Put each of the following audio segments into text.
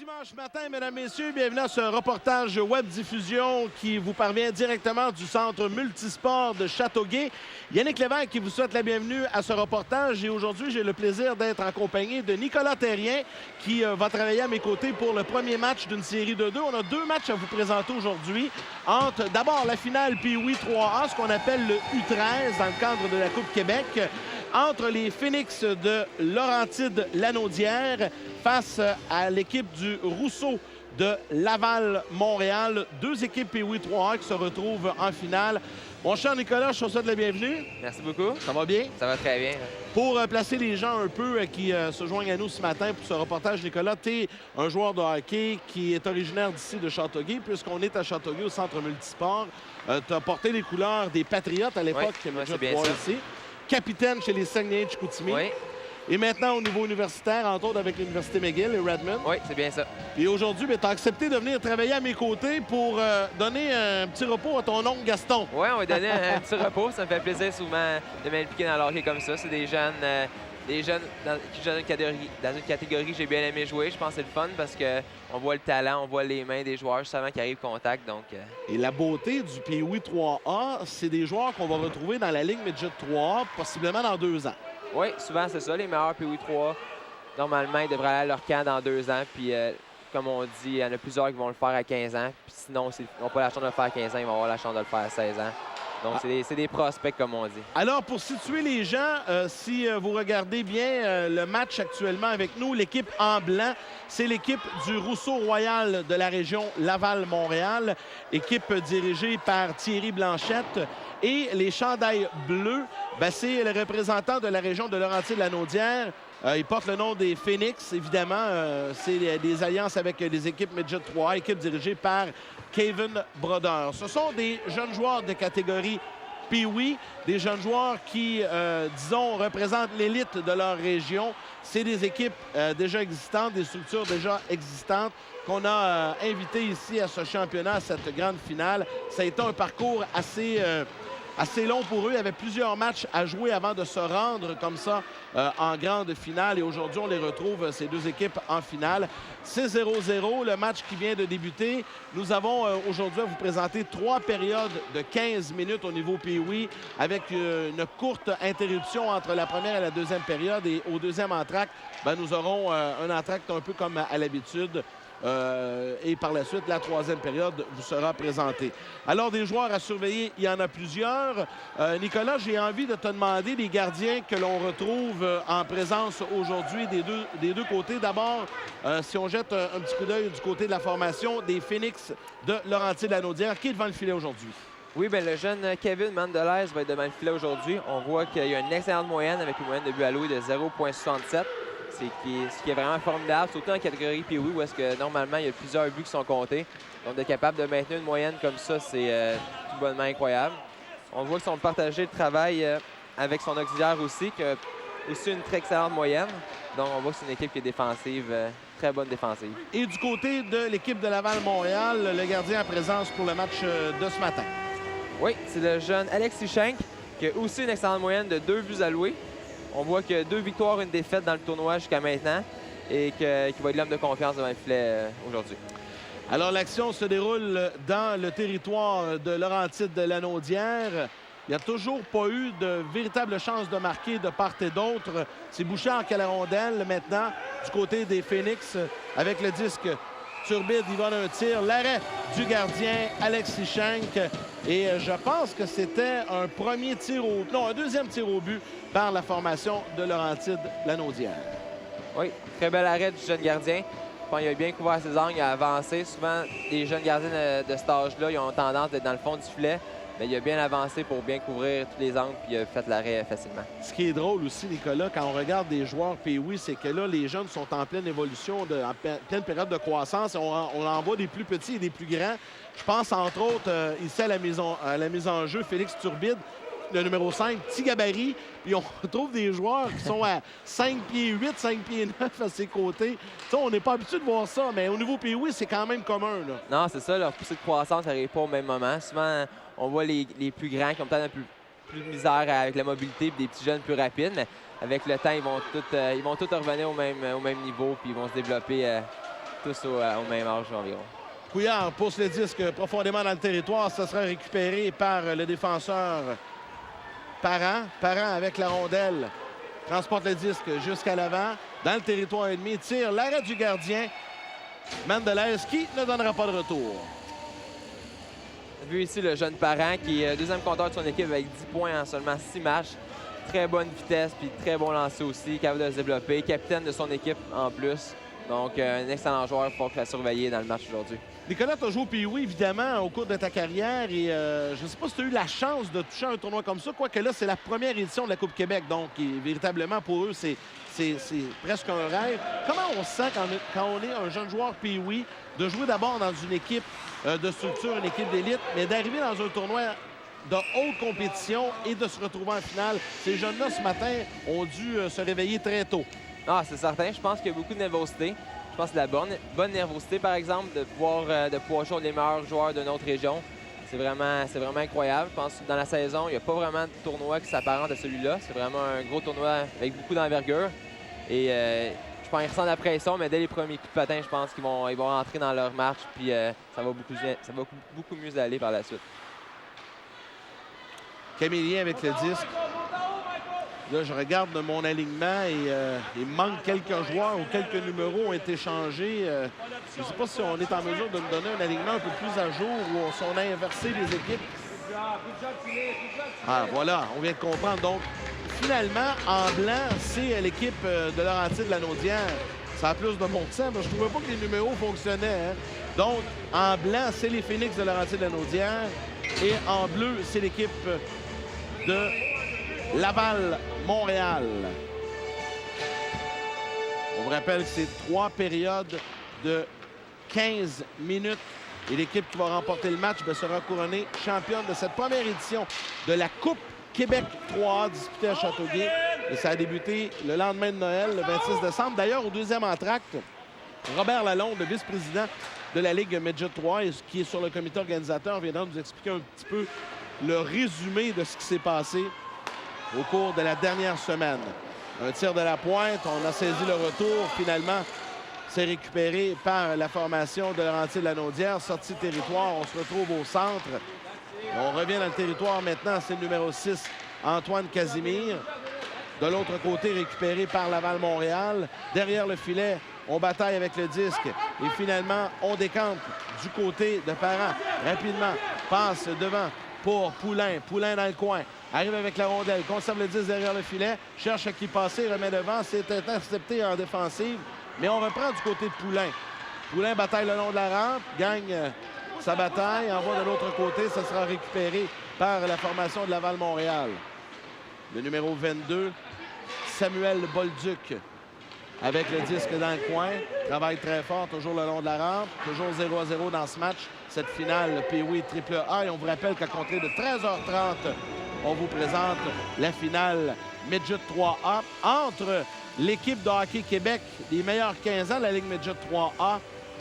dimanche matin, mesdames, messieurs. Bienvenue à ce reportage web diffusion qui vous parvient directement du centre multisport de Châteauguay. Yannick Lévesque qui vous souhaite la bienvenue à ce reportage. Et aujourd'hui, j'ai le plaisir d'être en compagnie de Nicolas Terrien qui va travailler à mes côtés pour le premier match d'une série de deux. On a deux matchs à vous présenter aujourd'hui. Entre d'abord la finale Pee-Wee 3A, ce qu'on appelle le U13 dans le cadre de la Coupe Québec, entre les Phoenix de Laurentide-Lanaudière face à l'équipe du Rousseau de Laval-Montréal. Deux équipes Pee-Wee 3A qui se retrouvent en finale. Mon cher Nicolas, je te souhaite la bienvenue. Merci beaucoup. Ça va bien? Ça va très bien. Pour placer les gens un peu qui se joignent à nous ce matin pour ce reportage, Nicolas, tu es un joueur de hockey qui est originaire d'ici de Châteauguay, puisqu'on est à Châteauguay au centre multisport. Tu as porté les couleurs des Patriotes à l'époque, oui, c'est bien ça. ici. Capitaine chez les Saguenay-Chicoutimi. Oui. Et maintenant au niveau universitaire, entre autres avec l'Université McGill et Redmond. Oui, c'est bien ça. Et aujourd'hui, tu as accepté de venir travailler à mes côtés pour donner un petit repos à ton oncle Gaston. Oui, on va donner un petit repos. Ça me fait plaisir souvent de m'impliquer dans le hockey comme ça. C'est des jeunes qui jouent dans une catégorie que j'ai bien aimé jouer. Je pense que c'est le fun parce qu'on voit le talent, on voit les mains des joueurs juste avant qu'ils arrivent au contact. Donc, Et la beauté du Pee-Wee 3A, c'est des joueurs qu'on va retrouver dans la Ligue Midget 3A, possiblement dans 2 ans. Oui, souvent c'est ça. Les meilleurs Pee-Wee 3, normalement, ils devraient aller à leur camp dans 2 ans. Puis, comme on dit, il y en a plusieurs qui vont le faire à 15 ans. Puis sinon, s'ils n'ont pas la chance de le faire à 15 ans, ils vont avoir la chance de le faire à 16 ans. Donc, c'est des prospects, comme on dit. Alors, pour situer les gens, si vous regardez bien le match actuellement avec nous, l'équipe en blanc, c'est l'équipe du Rousseau Royal de la région Laval-Montréal, équipe dirigée par Thierry Blanchette. Et les chandails bleus, c'est le représentant de la région de Laurentide-Lanaudière. Ils portent le nom des Phoenix, évidemment. C'est des alliances avec les équipes Midget 3A, équipe dirigée par Kevin Brodeur. Ce sont des jeunes joueurs de catégorie Pee-Wee, des jeunes joueurs qui, disons, représentent l'élite de leur région. C'est des équipes déjà existantes, des structures déjà existantes qu'on a invitées ici à ce championnat, à cette grande finale. Ça a été un parcours assez long pour eux. Il y avait plusieurs matchs à jouer avant de se rendre comme ça en grande finale. Et aujourd'hui, on les retrouve, ces deux équipes, en finale. C'est 0-0, le match qui vient de débuter. Nous avons aujourd'hui à vous présenter 3 périodes de 15 minutes au niveau Pee-Wee avec une courte interruption entre la première et la deuxième période. Et au deuxième entracte, nous aurons un entracte un peu comme à l'habitude. Et par la suite, la troisième période vous sera présentée. Alors, des joueurs à surveiller, il y en a plusieurs. Nicolas, j'ai envie de te demander les gardiens que l'on retrouve en présence aujourd'hui des deux côtés. D'abord, si on jette un petit coup d'œil du côté de la formation des Phoenix de Laurentide-Lanaudière, qui est devant le filet aujourd'hui? Oui, le jeune Kevin Mandelez va être devant le filet aujourd'hui. On voit qu'il y a une excellente moyenne avec une moyenne de but alloué de 0,67. Ce qui est vraiment formidable, surtout en catégorie Pee-Wee, où est-ce que normalement, il y a plusieurs buts qui sont comptés. Donc, d'être capable de maintenir une moyenne comme ça, c'est tout bonnement incroyable. On voit qu'ils sont partagés de travail avec son auxiliaire aussi, qui a aussi une très excellente moyenne. Donc, on voit que c'est une équipe qui est défensive, très bonne défensive. Et du côté de l'équipe de Laval-Montréal, le gardien en présence pour le match de ce matin. Oui, c'est le jeune Alexis Schenk, qui a aussi une excellente moyenne de 2 buts alloués. On voit que 2 victoires, 1 défaite dans le tournoi jusqu'à maintenant et qu'il va être l'homme de confiance devant le filet aujourd'hui. Alors, l'action se déroule dans le territoire de Laurentide-Lanaudière. Il n'y a toujours pas eu de véritable chance de marquer de part et d'autre. C'est Bouchard qui a la rondelle maintenant du côté des Phoenix avec le disque. Turbide, il va d'un tir. L'arrêt du gardien Alexis Schenk. Et je pense que c'était un deuxième tir au but par la formation de Laurentide-Lanaudière. Oui, très bel arrêt du jeune gardien. Je pense qu'il a bien couvert ses angles, il a avancé. Souvent, les jeunes gardiens de cet âge-là, ils ont tendance d'être dans le fond du filet. Mais il a bien avancé pour bien couvrir tous les angles puis il a fait l'arrêt facilement. Ce qui est drôle aussi, Nicolas, quand on regarde des joueurs Pee-Wee, c'est que là, les jeunes sont en pleine évolution, en pleine période de croissance. On en voit des plus petits et des plus grands. Je pense, entre autres, ici à la mise en jeu, Félix Turbide, le numéro 5, petit gabarit. Puis on retrouve des joueurs qui sont à 5 pieds 8, 5 pieds 9 à ses côtés. Ça, on n'est pas habitué de voir ça, mais au niveau Pee-Wee, c'est quand même commun, là. Non, c'est ça, leur poussée de croissance n'arrive pas au même moment. Souvent, on voit les plus grands qui ont peut-être un peu plus de misère avec la mobilité et des petits jeunes plus rapides, mais avec le temps, ils vont tous revenir au même niveau puis ils vont se développer tous au même âge environ. Couillard pousse le disque profondément dans le territoire. Ça sera récupéré par le défenseur Parent. Parent avec la rondelle. Transporte le disque jusqu'à l'avant. Dans le territoire ennemi. Tire l'arrêt du gardien. Mandelez qui ne donnera pas de retour. On a vu ici le jeune Parent qui est deuxième compteur de son équipe avec 10 points en seulement 6 matchs. Très bonne vitesse puis très bon lancer aussi. Capable de se développer. Capitaine de son équipe en plus. Donc, un excellent joueur pour la surveiller dans le match aujourd'hui. Nicolas, tu as joué au Pee-Wee, évidemment, au cours de ta carrière. Et je ne sais pas si tu as eu la chance de toucher un tournoi comme ça. Quoique là, c'est la première édition de la Coupe Québec. Donc, véritablement, pour eux, c'est presque un rêve. Comment on se sent quand on est un jeune joueur Pee-Wee de jouer d'abord dans une équipe de structure, une équipe d'élite, mais d'arriver dans un tournoi de haute compétition et de se retrouver en finale? Ces jeunes-là, ce matin, ont dû se réveiller très tôt. Ah, c'est certain. Je pense qu'il y a beaucoup de nervosité. Je pense que la bonne nervosité, par exemple, de pouvoir jouer les meilleurs joueurs de notre région. C'est vraiment incroyable. Je pense que dans la saison, il n'y a pas vraiment de tournoi qui s'apparente à celui-là. C'est vraiment un gros tournoi avec beaucoup d'envergure. Et je pense qu'ils ressentent la pression, mais dès les premiers coups de patin, je pense qu'ils vont rentrer dans leur marche. Puis ça va beaucoup mieux aller par la suite. Camillien avec le disque. Là, je regarde mon alignement et il manque quelques joueurs ou quelques numéros ont été changés. Je ne sais pas si on est en mesure de me donner un alignement un peu plus à jour ou si on a inversé les équipes. Ah, voilà, on vient de comprendre. Donc, finalement, en blanc, c'est l'équipe de Laurentides-Lanaudière. Ça a plus de bon sens, mais je ne trouvais pas que les numéros fonctionnaient. Hein. Donc, en blanc, c'est les Phoenix de Laurentides-Lanaudière. Et en bleu, c'est l'équipe de Laval-Montréal. On vous rappelle que c'est 3 périodes de 15 minutes. Et l'équipe qui va remporter le match sera couronnée championne de cette première édition de la Coupe Québec 3A disputée à Châteauguay. Et ça a débuté le lendemain de Noël, le 26 décembre. D'ailleurs, au deuxième entracte, Robert Lalonde, le vice-président de la Ligue Midget 3 et qui est sur le comité organisateur, viendra nous expliquer un petit peu le résumé de ce qui s'est passé au cours de la dernière semaine. Un tir de la pointe, on a saisi le retour. Finalement, c'est récupéré par la formation de Laurentides-Lanaudière. Sortie de territoire, on se retrouve au centre. On revient dans le territoire maintenant, c'est le numéro 6, Antoine Casimir. De l'autre côté, récupéré par Laval-Montréal. Derrière le filet, on bataille avec le disque. Et finalement, on décampe du côté de Parent. Rapidement, passe devant pour Poulain. Poulain dans le coin. Arrive avec la rondelle, conserve le 10 derrière le filet, cherche à qui passer, remet devant, c'est intercepté en défensive, mais on reprend du côté de Poulain. Poulain bataille le long de la rampe, gagne sa bataille, envoie de l'autre côté, ça sera récupéré par la formation de Laval-Montréal. Le numéro 22, Samuel Bolduc, avec le disque dans le coin, travaille très fort, toujours le long de la rampe, toujours 0-0 dans ce match. Cette finale Pee-Wee AAA, et on vous rappelle qu'à compter de 13h30, on vous présente la finale Midget 3A entre l'équipe de Hockey Québec, les meilleurs 15 ans de la Ligue Midget 3A,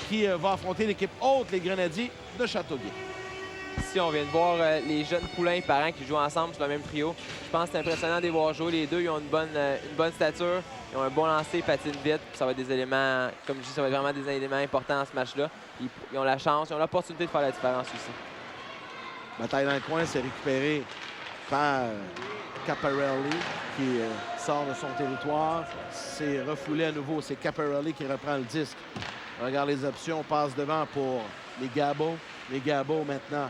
qui va affronter l'équipe haute, les Grenadiers de Châteauguay. Ici, on vient de voir les jeunes Poulains et Parents qui jouent ensemble sur le même trio. Je pense que c'est impressionnant de les voir jouer. Les deux, ils ont une bonne stature, ils ont un bon lancer, ils patinent vite. Ça va être des éléments, comme je dis, ça va être vraiment des éléments importants dans ce match-là. Ils ont la chance, ils ont l'opportunité de faire la différence aussi. Bataille dans le coin, c'est récupéré par Caparelli qui sort de son territoire. C'est refoulé à nouveau. C'est Caparelli qui reprend le disque. On regarde les options. On passe devant pour les Gabo. Les Gabo maintenant.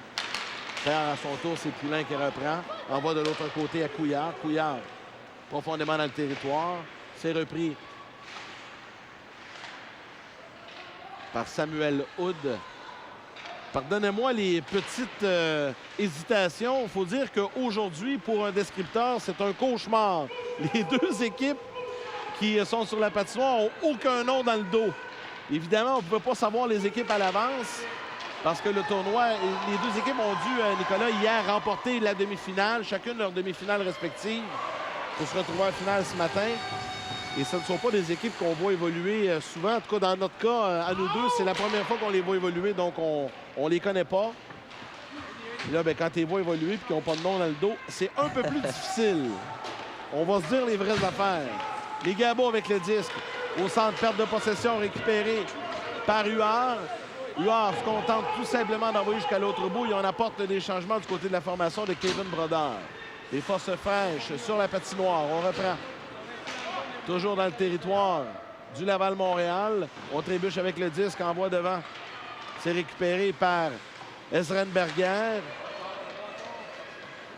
Faire à son tour, c'est Poulain qui reprend. Envoie de l'autre côté à Couillard. Couillard profondément dans le territoire. C'est repris par Samuel Hood. Pardonnez-moi les petites hésitations. Il faut dire qu'aujourd'hui, pour un descripteur, c'est un cauchemar. Les deux équipes qui sont sur la patinoire n'ont aucun nom dans le dos. Évidemment, on ne pouvait pas savoir les équipes à l'avance parce que le tournoi, les deux équipes ont dû, Nicolas, hier remporter la demi-finale, chacune leur demi-finale respective, pour se retrouver en finale ce matin. Et ce ne sont pas des équipes qu'on voit évoluer souvent. En tout cas, dans notre cas, à nous deux, c'est la première fois qu'on les voit évoluer, donc on ne les connaît pas. Et là, quand tu les vois évoluer et qu'ils n'ont pas de nom dans le dos, c'est un peu plus difficile. On va se dire les vraies affaires. Les Gabos avec le disque. Au centre, perte de possession récupérée par Huard. Huard se contente tout simplement d'envoyer jusqu'à l'autre bout et on apporte des changements du côté de la formation de Kevin Brodeur. Des forces fraîches sur la patinoire. On reprend. Toujours dans le territoire du Laval-Montréal. On trébuche avec le disque, envoie devant. C'est récupéré par Esrenberger.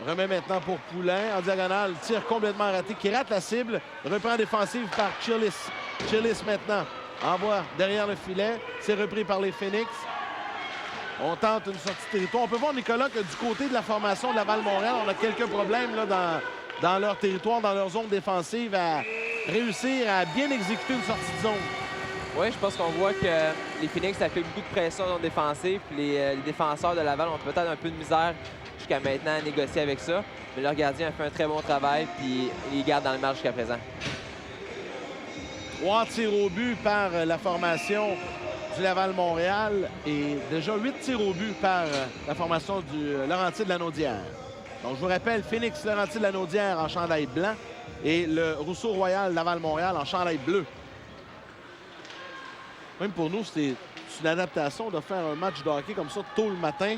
Remet maintenant pour Poulain en diagonale. Tir complètement raté qui rate la cible. Reprend défensive par Chillis. Chillis maintenant envoie derrière le filet. C'est repris par les Phoenix. On tente une sortie de territoire. On peut voir, Nicolas, que du côté de la formation de Laval-Montréal, on a quelques problèmes là, dans leur territoire, dans leur zone défensive, à réussir à bien exécuter une sortie de zone. Oui, je pense qu'on voit que les Phoenix appliquent beaucoup de pression dans le défensif. Puis les défenseurs de Laval ont peut-être un peu de misère jusqu'à maintenant à négocier avec ça. Mais leur gardien a fait un très bon travail, puis il les garde dans le match jusqu'à présent. 3 tirs au but par la formation du Laval-Montréal et déjà 8 tirs au but par la formation du Laurentides-Lanaudière. Donc, je vous rappelle, Phoenix Laurentides-Lanaudière en chandail blanc et le Rousseau-Royal Laval-Montréal en chandail bleu. Même pour nous, c'est une adaptation de faire un match de hockey comme ça tôt le matin.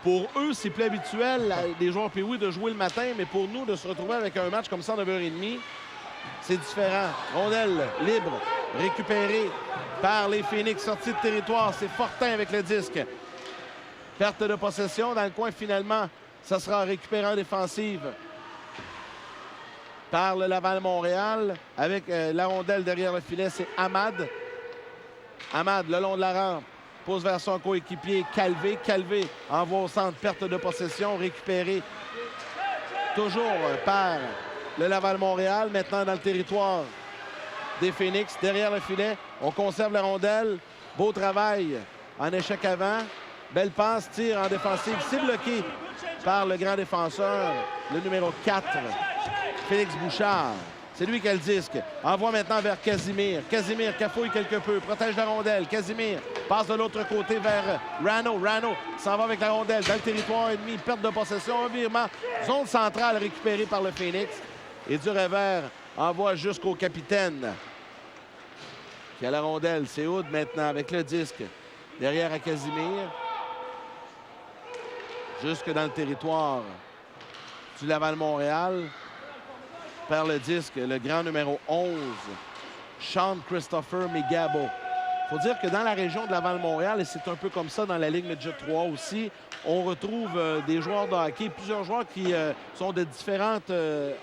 Pour eux, c'est plus habituel, les joueurs Pee-Wee, de jouer le matin, mais pour nous, de se retrouver avec un match comme ça à 9h30, c'est différent. Rondelle libre, récupérée par les Phoenix, sortie de territoire. C'est Fortin avec le disque. Perte de possession dans le coin, finalement. Ça sera récupéré en défensive par le Laval-Montréal. Avec la rondelle derrière le filet, c'est Ahmad. Ahmad, le long de la rampe, pose vers son coéquipier Calvé. Calvé envoie au centre, perte de possession, récupéré toujours par le Laval-Montréal. Maintenant dans le territoire des Phoenix, derrière le filet. On conserve la rondelle. Beau travail en échec avant. Belle passe, tir en défensive. C'est bloqué par le grand défenseur, le numéro 4, Félix Bouchard. C'est lui qui a le disque. Envoie maintenant vers Casimir. Casimir cafouille quelque peu, protège la rondelle. Casimir passe de l'autre côté vers Rano. Rano s'en va avec la rondelle dans le territoire ennemi. Perte de possession, revirement. Zone centrale récupérée par le Phoenix. Et du revers envoie jusqu'au capitaine qui a la rondelle. C'est Hood maintenant avec le disque. Derrière à Casimir. Jusque dans le territoire du Laval-Montréal. Perd le disque, le grand numéro 11, Sean Christopher Migabo. Il faut dire que dans la région de Laval-Montréal, et c'est un peu comme ça dans la Ligue Midget 3 aussi, on retrouve des joueurs de hockey, plusieurs joueurs qui sont de différentes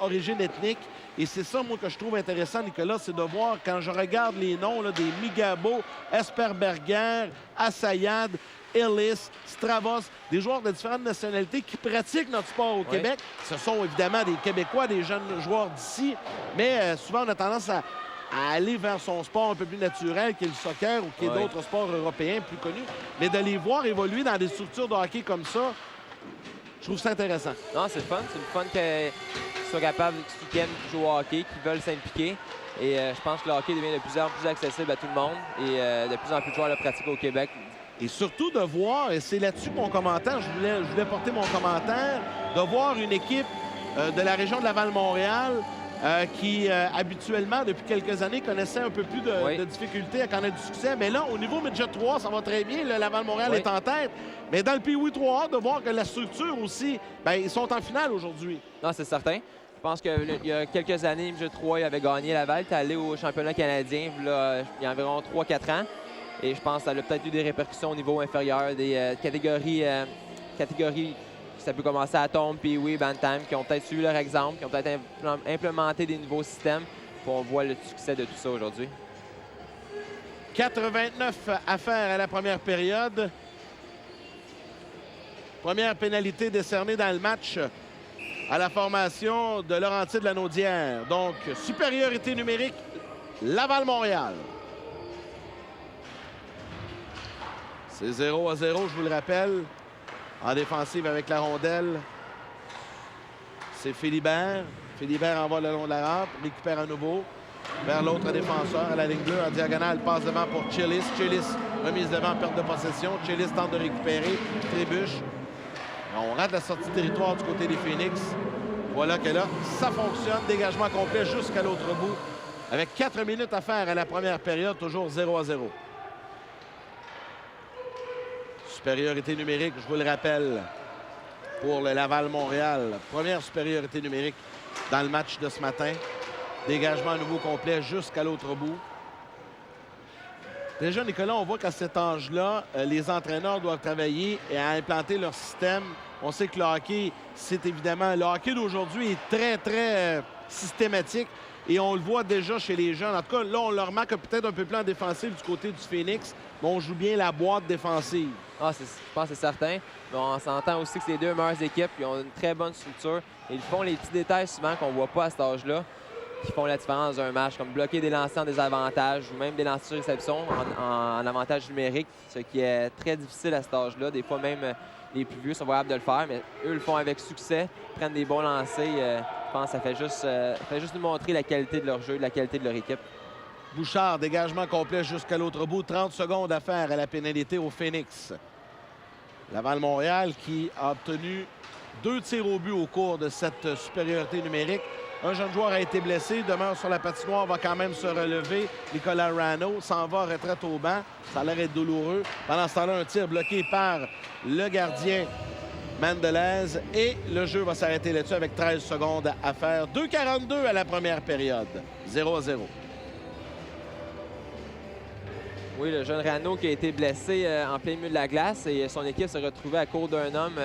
origines ethniques. Et c'est ça, moi, que je trouve intéressant, Nicolas, c'est de voir, quand je regarde les noms là, des Migabo, Esperberger, Assayad, Ellis, Stravos, des joueurs de différentes nationalités qui pratiquent notre sport au Québec. Ce sont évidemment des Québécois, des jeunes joueurs d'ici, mais souvent on a tendance à aller vers son sport un peu plus naturel, qui est le soccer ou qui est d'autres sports européens plus connus. Mais de les voir évoluer dans des structures de hockey comme ça, je trouve ça intéressant. Non, c'est le fun. C'est le fun qu'ils soient capables, qu'ils aiment jouer au hockey, qu'ils veulent s'impliquer. Et je pense que le hockey devient de plus en plus accessible à tout le monde et de plus en plus de joueurs le pratiquent au Québec. Et surtout de voir, et c'est là-dessus mon commentaire, je voulais porter mon commentaire, de voir une équipe de la région de Laval-Montréal qui, habituellement, depuis quelques années, connaissait un peu plus de difficultés à connaître du succès. Mais là, au niveau Midget 3, ça va très bien. Le Laval-Montréal est en tête. Mais dans le Pee-Wee 3A, de voir que la structure aussi, bien, ils sont en finale aujourd'hui. Non, c'est certain. Je pense qu'il y a quelques années, Midget 3 avait gagné Laval. Tu es allé au championnat canadien là, il y a environ 3-4 ans. Et je pense que ça a peut-être eu des répercussions au niveau inférieur, des catégories ça peut commencer à Tombe, Pee-Wee, Bantam, qui ont peut-être suivi leur exemple, qui ont peut-être implémenté des nouveaux systèmes. Puis on voit le succès de tout ça aujourd'hui. 4,29 à faire à la première période. Première pénalité décernée dans le match à la formation de Laurentides-Lanaudière. Donc, supériorité numérique, Laval-Montréal. C'est 0-0, je vous le rappelle. En défensive avec la rondelle, c'est Philibert. Philibert envoie le long de la rampe, récupère à nouveau vers l'autre défenseur à la ligne bleue. En diagonale, passe devant pour Chillis. Chillis remise devant, perte de possession. Chillis tente de récupérer, trébuche. On rate la sortie de territoire du côté des Phoenix. Voilà que là, ça fonctionne. Dégagement complet jusqu'à l'autre bout. Avec 4 minutes à faire à la première période, toujours 0-0. Supériorité numérique, je vous le rappelle, pour le Laval-Montréal. Première supériorité numérique dans le match de ce matin. Dégagement à nouveau complet jusqu'à l'autre bout. Déjà, Nicolas, on voit qu'à cet âge-là, les entraîneurs doivent travailler et à implanter leur système. On sait que le hockey, c'est évidemment... Le hockey d'aujourd'hui est très, très systématique et on le voit déjà chez les jeunes. En tout cas, là, on le remarque peut-être un peu plus en défensive du côté du Phoenix, mais on joue bien la boîte défensive. Ah, je pense que c'est certain. Mais on s'entend aussi que c'est les deux meilleures équipes. Ils ont une très bonne structure. Et ils font les petits détails souvent qu'on ne voit pas à cet âge-là qui font la différence dans un match, comme bloquer des lancers en désavantage ou même des lancers sur réception en avantage numérique, ce qui est très difficile à cet âge-là. Des fois, même les plus vieux sont capables de le faire, mais eux le font avec succès, prennent des bons lancers. Je pense que ça fait juste nous montrer la qualité de leur jeu, la qualité de leur équipe. Bouchard, dégagement complet jusqu'à l'autre bout. 30 secondes à faire à la pénalité au Phoenix. Laval-Montréal qui a obtenu 2 tirs au but au cours de cette supériorité numérique. Un jeune joueur a été blessé, demeure sur la patinoire, va quand même se relever. Nicolas Rano s'en va en retraite au banc. Ça a l'air d'être douloureux. Pendant ce temps-là, un tir bloqué par le gardien Mandelez. Et le jeu va s'arrêter là-dessus avec 13 secondes à faire. 2,42 à la première période. 0-0. Oui, le jeune Rano qui a été blessé en plein milieu de la glace et son équipe s'est retrouvée à court d'un homme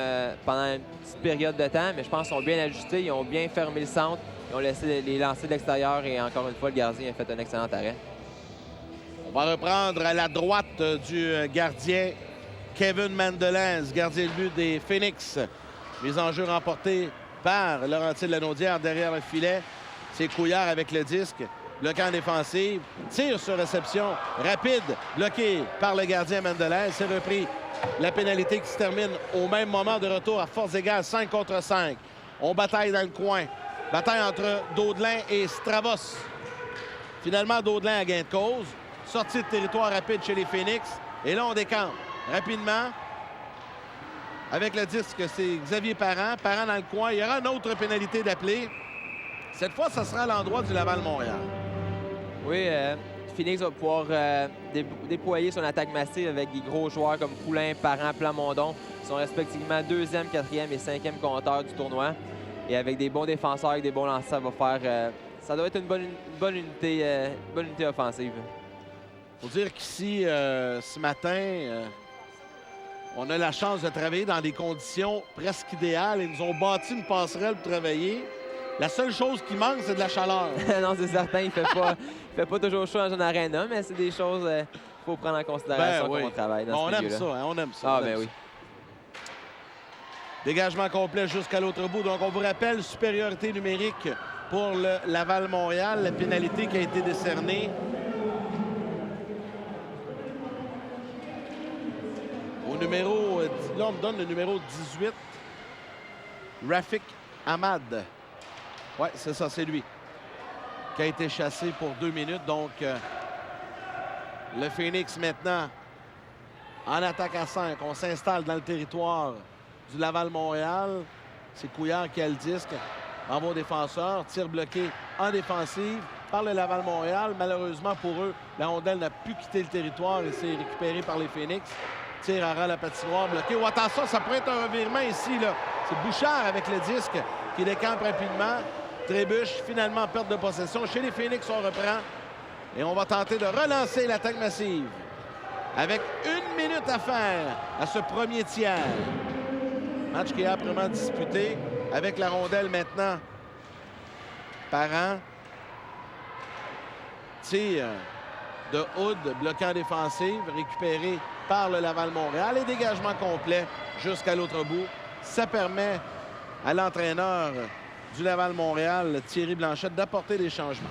pendant une petite période de temps, mais je pense qu'ils ont bien ajusté, ils ont bien fermé le centre, ils ont laissé les lancers de l'extérieur et encore une fois, le gardien a fait un excellent arrêt. On va reprendre à la droite du gardien Kevin Mandelez, gardien de but des Phoenix. Mise en jeu remportée par Laurentide Lanaudière derrière le filet. C'est Couillard avec le disque. Bloquant défensive, tir sur réception, rapide, bloqué par le gardien Mandelez. C'est repris la pénalité qui se termine au même moment de retour à force égale, 5 contre 5. On bataille dans le coin. Bataille entre Daudelin et Stravos. Finalement, Daudelin a gain de cause. Sortie de territoire rapide chez les Phoenix. Et là, on décampe rapidement. Avec le disque, c'est Xavier Parent. Parent dans le coin. Il y aura une autre pénalité d'appeler. Cette fois, ça sera à l'endroit du Laval-Montréal. Oui, Phoenix va pouvoir déployer son attaque massive avec des gros joueurs comme Poulain, Parent, Plamondon. Ils sont respectivement 2e, 4e et 5e compteurs du tournoi. Et avec des bons défenseurs, avec des bons lancers, ça va faire... ça doit être une bonne unité offensive. Il faut dire qu'ici, ce matin, on a la chance de travailler dans des conditions presque idéales. Ils nous ont bâti une passerelle pour travailler. La seule chose qui manque, c'est de la chaleur. Non, c'est certain, il fait pas toujours chaud dans un aréna, mais c'est des choses qu'il faut prendre en considération quand on travaille dans ce milieu-là. Ça, hein, on aime ça. Ah, ben oui. Dégagement complet jusqu'à l'autre bout. Donc, on vous rappelle, supériorité numérique pour le Laval-Montréal. La pénalité qui a été décernée au numéro... Là, on me donne le numéro 18. Rafik Ahmad. Oui, c'est ça, c'est lui qui a été chassé pour 2 minutes. Donc, le Phoenix maintenant en attaque à 5. On s'installe dans le territoire du Laval-Montréal. C'est Couillard qui a le disque. Envoie au défenseur. Tir bloqué en défensive par le Laval-Montréal. Malheureusement pour eux, la rondelle n'a pu quitter le territoire et c'est récupéré par les Phoenix. Tir à ras la patinoire bloqué. Oh, attention, ça pourrait être un revirement ici, là. C'est Bouchard avec le disque qui décampe rapidement. Trébuche, finalement, perte de possession. Chez les Phoenix, on reprend. Et on va tenter de relancer l'attaque massive. Avec 1 minute à faire à ce premier tiers. Match qui est âprement disputé. Avec la rondelle maintenant. Parent. Tir de Hood, bloquant défensive. Récupéré par le Laval-Montréal. Et dégagement complet jusqu'à l'autre bout. Ça permet à l'entraîneur du Laval-Montréal, Thierry Blanchette, d'apporter des changements.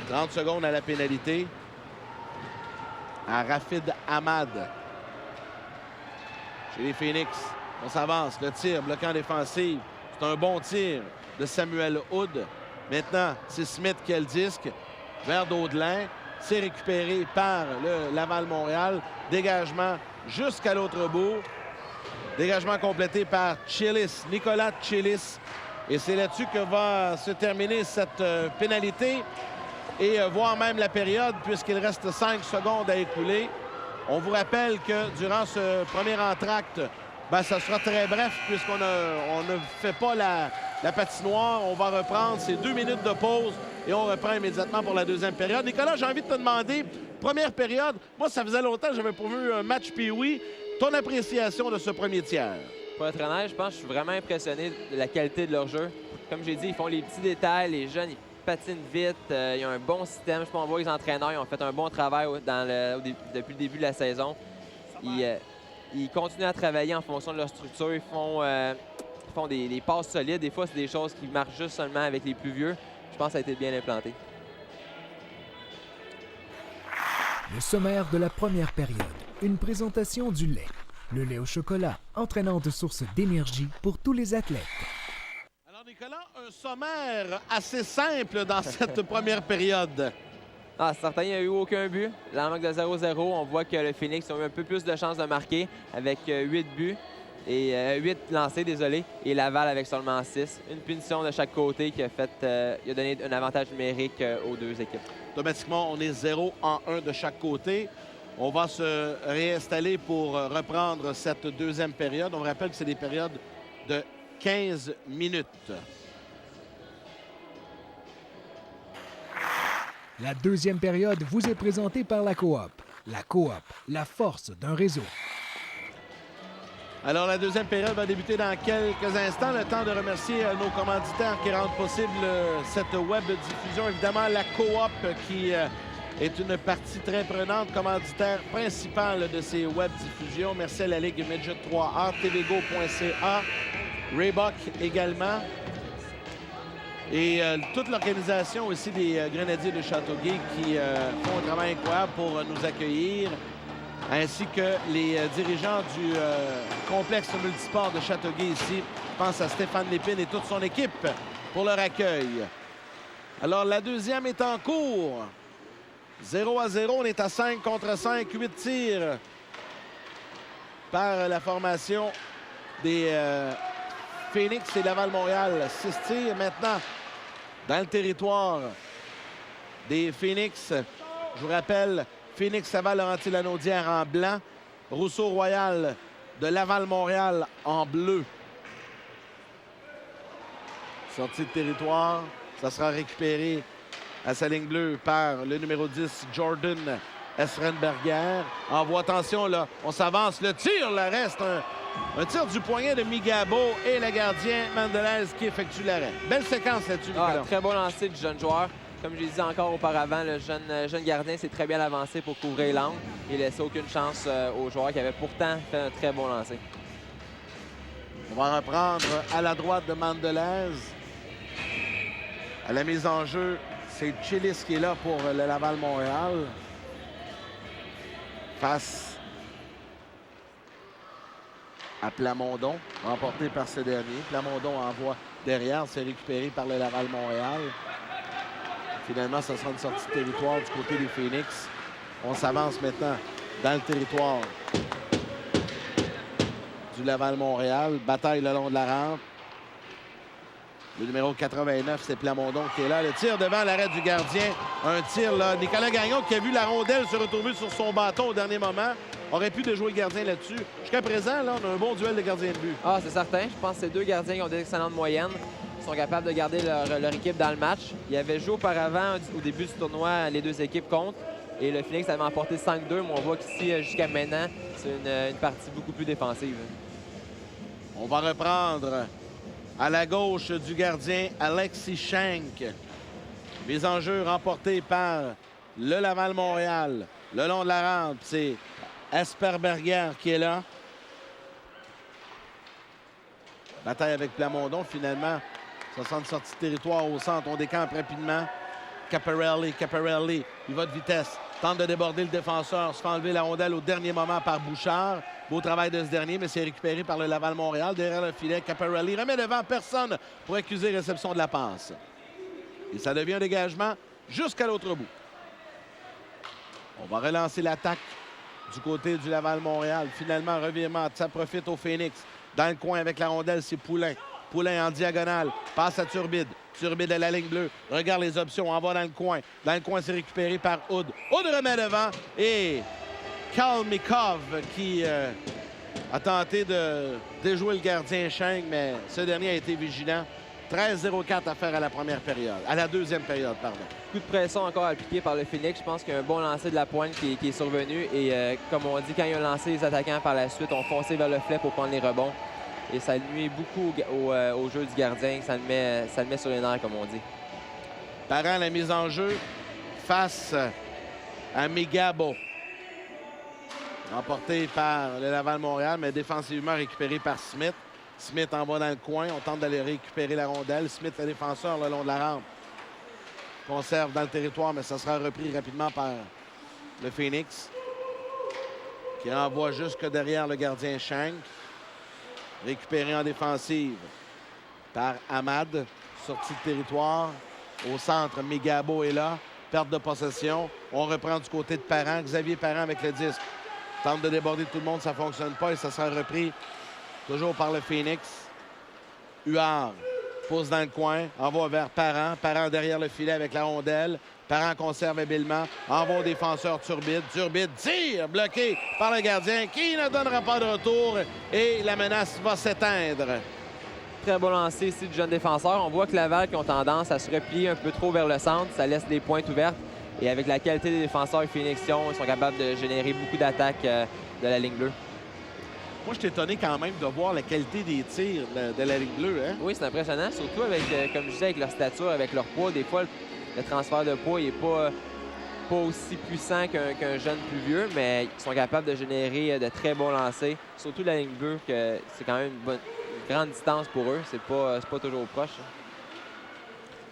30 secondes à la pénalité. À Rafid Ahmad. Chez les Phoenix, on s'avance. Le tir bloquant défensive. C'est un bon tir de Samuel Hood. Maintenant, c'est Smith qui a le disque. Vers Daudelin. C'est récupéré par le Laval-Montréal. Dégagement jusqu'à l'autre bout. Dégagement complété par Chilis, Nicolas Chilis. Et c'est là-dessus que va se terminer cette pénalité et voire même la période puisqu'il reste 5 secondes à écouler. On vous rappelle que durant ce premier entracte, ben, ça sera très bref puisqu'on ne fait pas la patinoire. On va reprendre ces 2 minutes de pause et on reprend immédiatement pour la deuxième période. Nicolas, j'ai envie de te demander, première période, moi, ça faisait longtemps que j'avais pas vu un match Pee-Wee. Ton appréciation de ce premier tiers? Pour être honnête, je pense que je suis vraiment impressionné de la qualité de leur jeu. Comme j'ai dit, ils font les petits détails, les jeunes, ils patinent vite, ils ont un bon système. Je pense qu'on voit les entraîneurs, ils ont fait un bon travail depuis le début de la saison. Ils continuent à travailler en fonction de leur structure. Ils font des passes solides. Des fois, c'est des choses qui marchent juste seulement avec les plus vieux. Je pense que ça a été bien implanté. Le sommaire de la première période. Une présentation du lait. Le lait au chocolat, entraînante source d'énergie pour tous les athlètes. Alors, Nicolas, un sommaire assez simple dans cette première période. Ah, certain, il n'y a eu aucun but. Dans le manque de 0-0, on voit que le Phoenix a eu un peu plus de chances de marquer avec 8 buts. Et 8 lancés, désolé, et Laval avec seulement 6. Une punition de chaque côté qui a donné un avantage numérique aux deux équipes. Automatiquement, on est 0-1 de chaque côté. On va se réinstaller pour reprendre cette deuxième période. On vous rappelle que c'est des périodes de 15 minutes. La deuxième période vous est présentée par la Coop. La Coop, la force d'un réseau. Alors, la deuxième période va débuter dans quelques instants. Le temps de remercier nos commanditaires qui rendent possible cette web diffusion. Évidemment, la Coop qui est une partie très prenante, commanditaire principale de ces web diffusions. Merci à la Ligue Midget 3A, tvgo.ca, Reebok également. Et toute l'organisation aussi des Grenadiers de Châteauguay qui font un travail incroyable pour nous accueillir, ainsi que les dirigeants du complexe multisport de Châteauguay ici. Je pense à Stéphane Lépine et toute son équipe pour leur accueil. Alors, la deuxième est en cours. 0-0, on est à 5 contre 5, 8 tirs par la formation des Phoenix et Laval-Montréal. 6 tirs maintenant dans le territoire des Phoenix. Je vous rappelle, Phoenix, Laval, Laurentides-Lanaudière en blanc. Rousseau-Royal de Laval-Montréal en bleu. Sortie de territoire, ça sera récupéré à sa ligne bleue par le numéro 10, Jordan Esrenberger. Envoie, attention, là, on s'avance. Le tir, là, reste un tir du poignet de Migabo et le gardien Mandelez qui effectue l'arrêt. Belle séquence là-dessus, Nicolas. Très bon lancer du jeune joueur. Comme j'ai dit encore auparavant, le jeune gardien s'est très bien avancé pour couvrir l'angle et laisser aucune chance aux joueurs qui avaient pourtant fait un très bon lancer. On va reprendre à la droite de Mandelez. À la mise en jeu, c'est Chilis qui est là pour le Laval-Montréal. Face à Plamondon, remporté par ce dernier. Plamondon envoie derrière, c'est récupéré par le Laval-Montréal. Finalement, ça sera une sortie de territoire du côté des Phoenix. On s'avance maintenant dans le territoire du Laval-Montréal. Bataille le long de la rampe. Le numéro 89, c'est Plamondon qui est là. Le tir devant l'arrêt du gardien. Un tir, là. Nicolas Gagnon qui a vu la rondelle se retrouver sur son bâton au dernier moment. Aurait pu déjouer le gardien là-dessus. Jusqu'à présent, là, on a un bon duel de gardien de but. Ah, c'est certain. Je pense que c'est deux gardiens qui ont des excellentes moyennes. Ils sont capables de garder leur équipe dans le match. Ils avaient joué auparavant, au début du tournoi, les deux équipes contre. Et le Phoenix avait emporté 5-2, mais on voit qu'ici, jusqu'à maintenant, c'est une partie beaucoup plus défensive. On va reprendre à la gauche du gardien Alexis Schenk. Les enjeux remportés par le Laval-Montréal. Le long de la rampe, c'est Esperberger qui est là. Bataille avec Plamondon, finalement. Ça sent une sortie de territoire au centre. On décampe rapidement. Caparelli, il va de vitesse. Tente de déborder le défenseur. Se fait enlever la rondelle au dernier moment par Bouchard. Beau travail de ce dernier, mais c'est récupéré par le Laval-Montréal. Derrière le filet, Caparelli remet devant personne pour accuser réception de la passe. Et ça devient un dégagement jusqu'à l'autre bout. On va relancer l'attaque du côté du Laval-Montréal. Finalement, revirement. Ça profite au Phoenix. Dans le coin avec la rondelle, c'est Poulain. Poulain en diagonale. Passe à Turbide. Turbide à la ligne bleue. Regarde les options. On va dans le coin. Dans le coin, c'est récupéré par Hood. Hood remet devant. Et Kalmikov qui a tenté de déjouer le gardien Schenk, mais ce dernier a été vigilant. 13-0-4 à faire à la première période, à la deuxième période, pardon. Coup de pression encore appliqué par le Phoenix. Je pense qu'il y a un bon lancer de la pointe qui est survenu. Et comme on dit, quand il a lancé, les attaquants par la suite ont foncé vers le filet pour prendre les rebonds. Et ça nuit beaucoup au jeu du gardien. Ça le met sur les nerfs, comme on dit. Parent, la mise en jeu face à Migabo. Emporté par le Laval-Montréal, mais défensivement récupéré par Smith. Smith en va dans le coin. On tente d'aller récupérer la rondelle. Smith, le défenseur, le long de la rampe. Conserve dans le territoire, mais ça sera repris rapidement par le Phoenix, qui envoie jusque derrière le gardien Schenk. Récupéré en défensive par Ahmad. Sortie de territoire. Au centre, Migabo est là. Perte de possession. On reprend du côté de Parent. Xavier Parent avec le disque. Tente de déborder tout le monde, ça ne fonctionne pas et ça sera repris toujours par le Phoenix. Huard pousse dans le coin, envoie vers Parent. Parent derrière le filet avec la rondelle. Parent conserve habilement. Envoie au défenseur Turbide. Turbide tire, bloqué par le gardien qui ne donnera pas de retour et la menace va s'éteindre. Très bon lancer ici du jeune défenseur. On voit que Laval qui ont tendance à se replier un peu trop vers le centre. Ça laisse des pointes ouvertes. Et avec la qualité des défenseurs et Phoenixion, ils sont capables de générer beaucoup d'attaques de la ligne bleue. Moi, je suis étonné quand même de voir la qualité des tirs de la ligne bleue. Hein? Oui, c'est impressionnant, surtout avec, comme je disais, avec leur stature, avec leur poids. Des fois, le transfert de poids n'est pas aussi puissant qu'un jeune plus vieux, mais ils sont capables de générer de très bons lancers. Surtout la ligne bleue, que c'est quand même une grande distance pour eux. C'est pas toujours proche.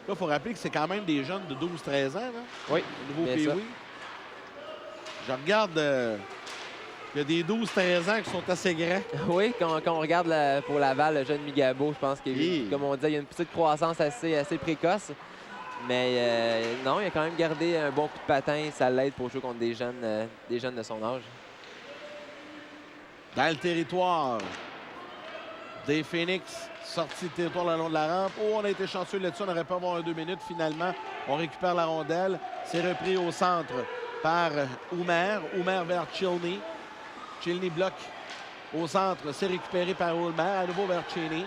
Là, il faut rappeler que c'est quand même des jeunes de 12-13 ans. Là, oui, au nouveau Pee-Wee. Je regarde... il y a des 12-13 ans qui sont assez grands. Oui, quand on regarde pour Laval, le jeune Migabo, je pense qu'il comme on disait, il y a une petite croissance assez précoce. Mais non, il a quand même gardé un bon coup de patin. Ça l'aide pour jouer contre des jeunes de son âge. Dans le territoire des Phoenix, sortie de territoire le long de la rampe. Oh, on a été chanceux là-dessus. On aurait pu avoir un 2 minutes finalement. On récupère la rondelle. C'est repris au centre par Oumer. Oumer vers Chilney. Chilney bloque au centre. C'est récupéré par Oumer. À nouveau vers Cheney.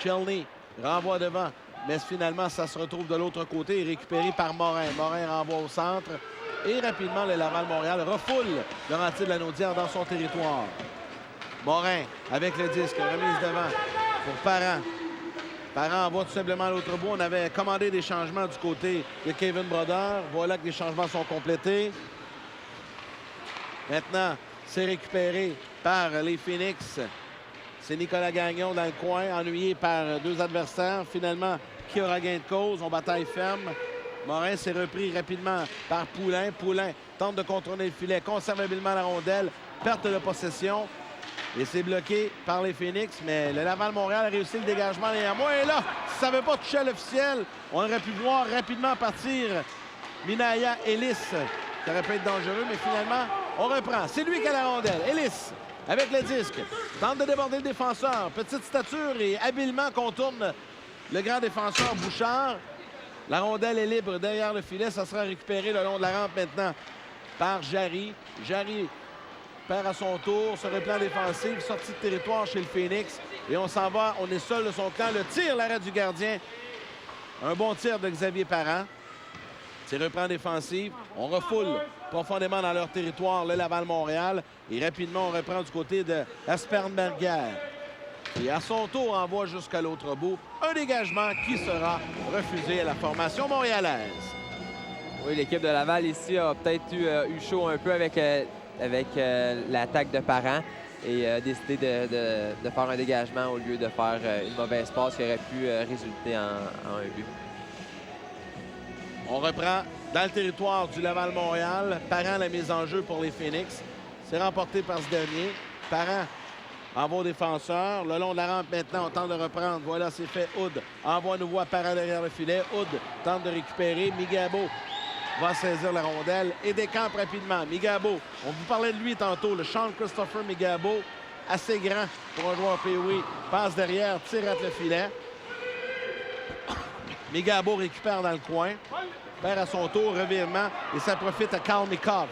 Chilney renvoie devant. Mais finalement, ça se retrouve de l'autre côté et récupéré par Morin. Morin renvoie au centre. Et rapidement, le Laval-Montréal refoule Laurentides de la Naudière dans son territoire. Morin avec le disque. Remise devant pour Parent. Parent envoie tout simplement à l'autre bout. On avait commandé des changements du côté de Kevin Brodeur. Voilà que les changements sont complétés. Maintenant, c'est récupéré par les Phoenix. C'est Nicolas Gagnon dans le coin, ennuyé par deux adversaires. Finalement, qui aura gain de cause? On bataille ferme. Morin s'est repris rapidement par Poulain. Poulain tente de contourner le filet, conserve habilement la rondelle. Perte de possession. Et c'est bloqué par les Phoenix, mais le Laval-Montréal a réussi le dégagement néanmoins. Et là, si ça n'avait pas touché à l'officiel, on aurait pu voir rapidement partir Minaya Ellis. Ça aurait pu être dangereux, mais finalement, on reprend. C'est lui qui a la rondelle. Ellis, avec le disque, tente de déborder le défenseur. Petite stature et habilement contourne le grand défenseur Bouchard. La rondelle est libre derrière le filet. Ça sera récupéré le long de la rampe maintenant par Jarry. Jarry perd à son tour, se replie en défensive, sortie de territoire chez le Phoenix. Et on s'en va, on est seul de son camp. Le tir, l'arrêt du gardien. Un bon tir de Xavier Parent. C'est repris en défensive. On refoule profondément dans leur territoire le Laval-Montréal. Et rapidement, on reprend du côté de Asperberger. Et à son tour, envoie jusqu'à l'autre bout un dégagement qui sera refusé à la formation montréalaise. Oui, l'équipe de Laval ici a peut-être eu chaud un peu avec l'attaque de Parent et décidé de faire un dégagement au lieu de faire une mauvaise passe qui aurait pu résulter en un but. On reprend dans le territoire du Laval-Montréal. Parent la mise en jeu pour les Phoenix. C'est remporté par ce dernier. Parent envoie au défenseur. Le long de la rampe maintenant, on tente de reprendre. Voilà, c'est fait. Hood envoie à nouveau à Parent derrière le filet. Hood tente de récupérer. Migabo va saisir la rondelle et décampe rapidement. Migabo, on vous parlait de lui tantôt, le Sean Christopher Migabo, assez grand pour un joueur Pee-Wee. Passe derrière, tire à le filet. Migabo récupère dans le coin. Perd à son tour, revirement, et ça profite à Kalmikov.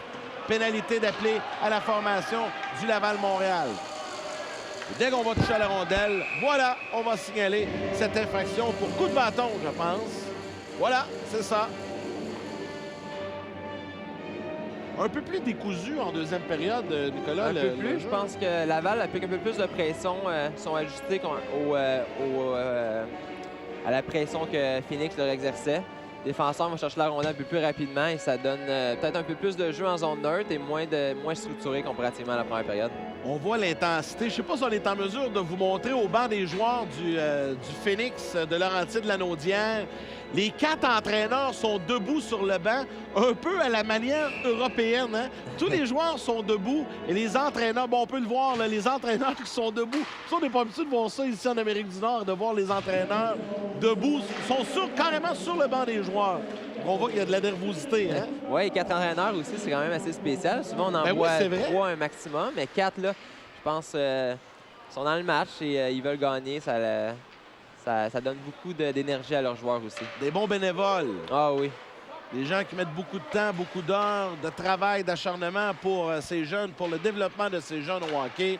pénalité d'appeler à la formation du Laval-Montréal. Dès qu'on va toucher à la rondelle, voilà, on va signaler cette infraction pour coup de bâton, je pense. Voilà, c'est ça. Un peu plus décousu en deuxième période, Nicolas. Un peu plus. Je pense que Laval applique un peu plus de pression, sont ajustés à la pression que Phoenix leur exerçait. Les défenseurs vont chercher la rondelle un peu plus rapidement et ça donne peut-être un peu plus de jeu en zone neutre et moins structuré comparativement à la première période. On voit l'intensité. Je ne sais pas si on est en mesure de vous montrer au banc des joueurs du Phoenix de Laurentides-Lanaudière. Les 4 entraîneurs sont debout sur le banc, un peu à la manière européenne. Hein? Tous les joueurs sont debout et les entraîneurs, bon, on peut le voir, là, les entraîneurs qui sont debout. Ça, on n'est pas habitué de voir ça ici en Amérique du Nord, de voir les entraîneurs debout, sont carrément sur le banc des joueurs. On voit qu'il y a de la nervosité. Hein? Oui, et 4 entraîneurs aussi, c'est quand même assez spécial. Souvent, on en voit 3 un maximum, mais 4, là, je pense, sont dans le match et ils veulent gagner. Ça donne beaucoup d'énergie à leurs joueurs aussi. Des bons bénévoles. Ah oui. Des gens qui mettent beaucoup de temps, beaucoup d'heures, de travail, d'acharnement pour ces jeunes, pour le développement de ces jeunes au hockey.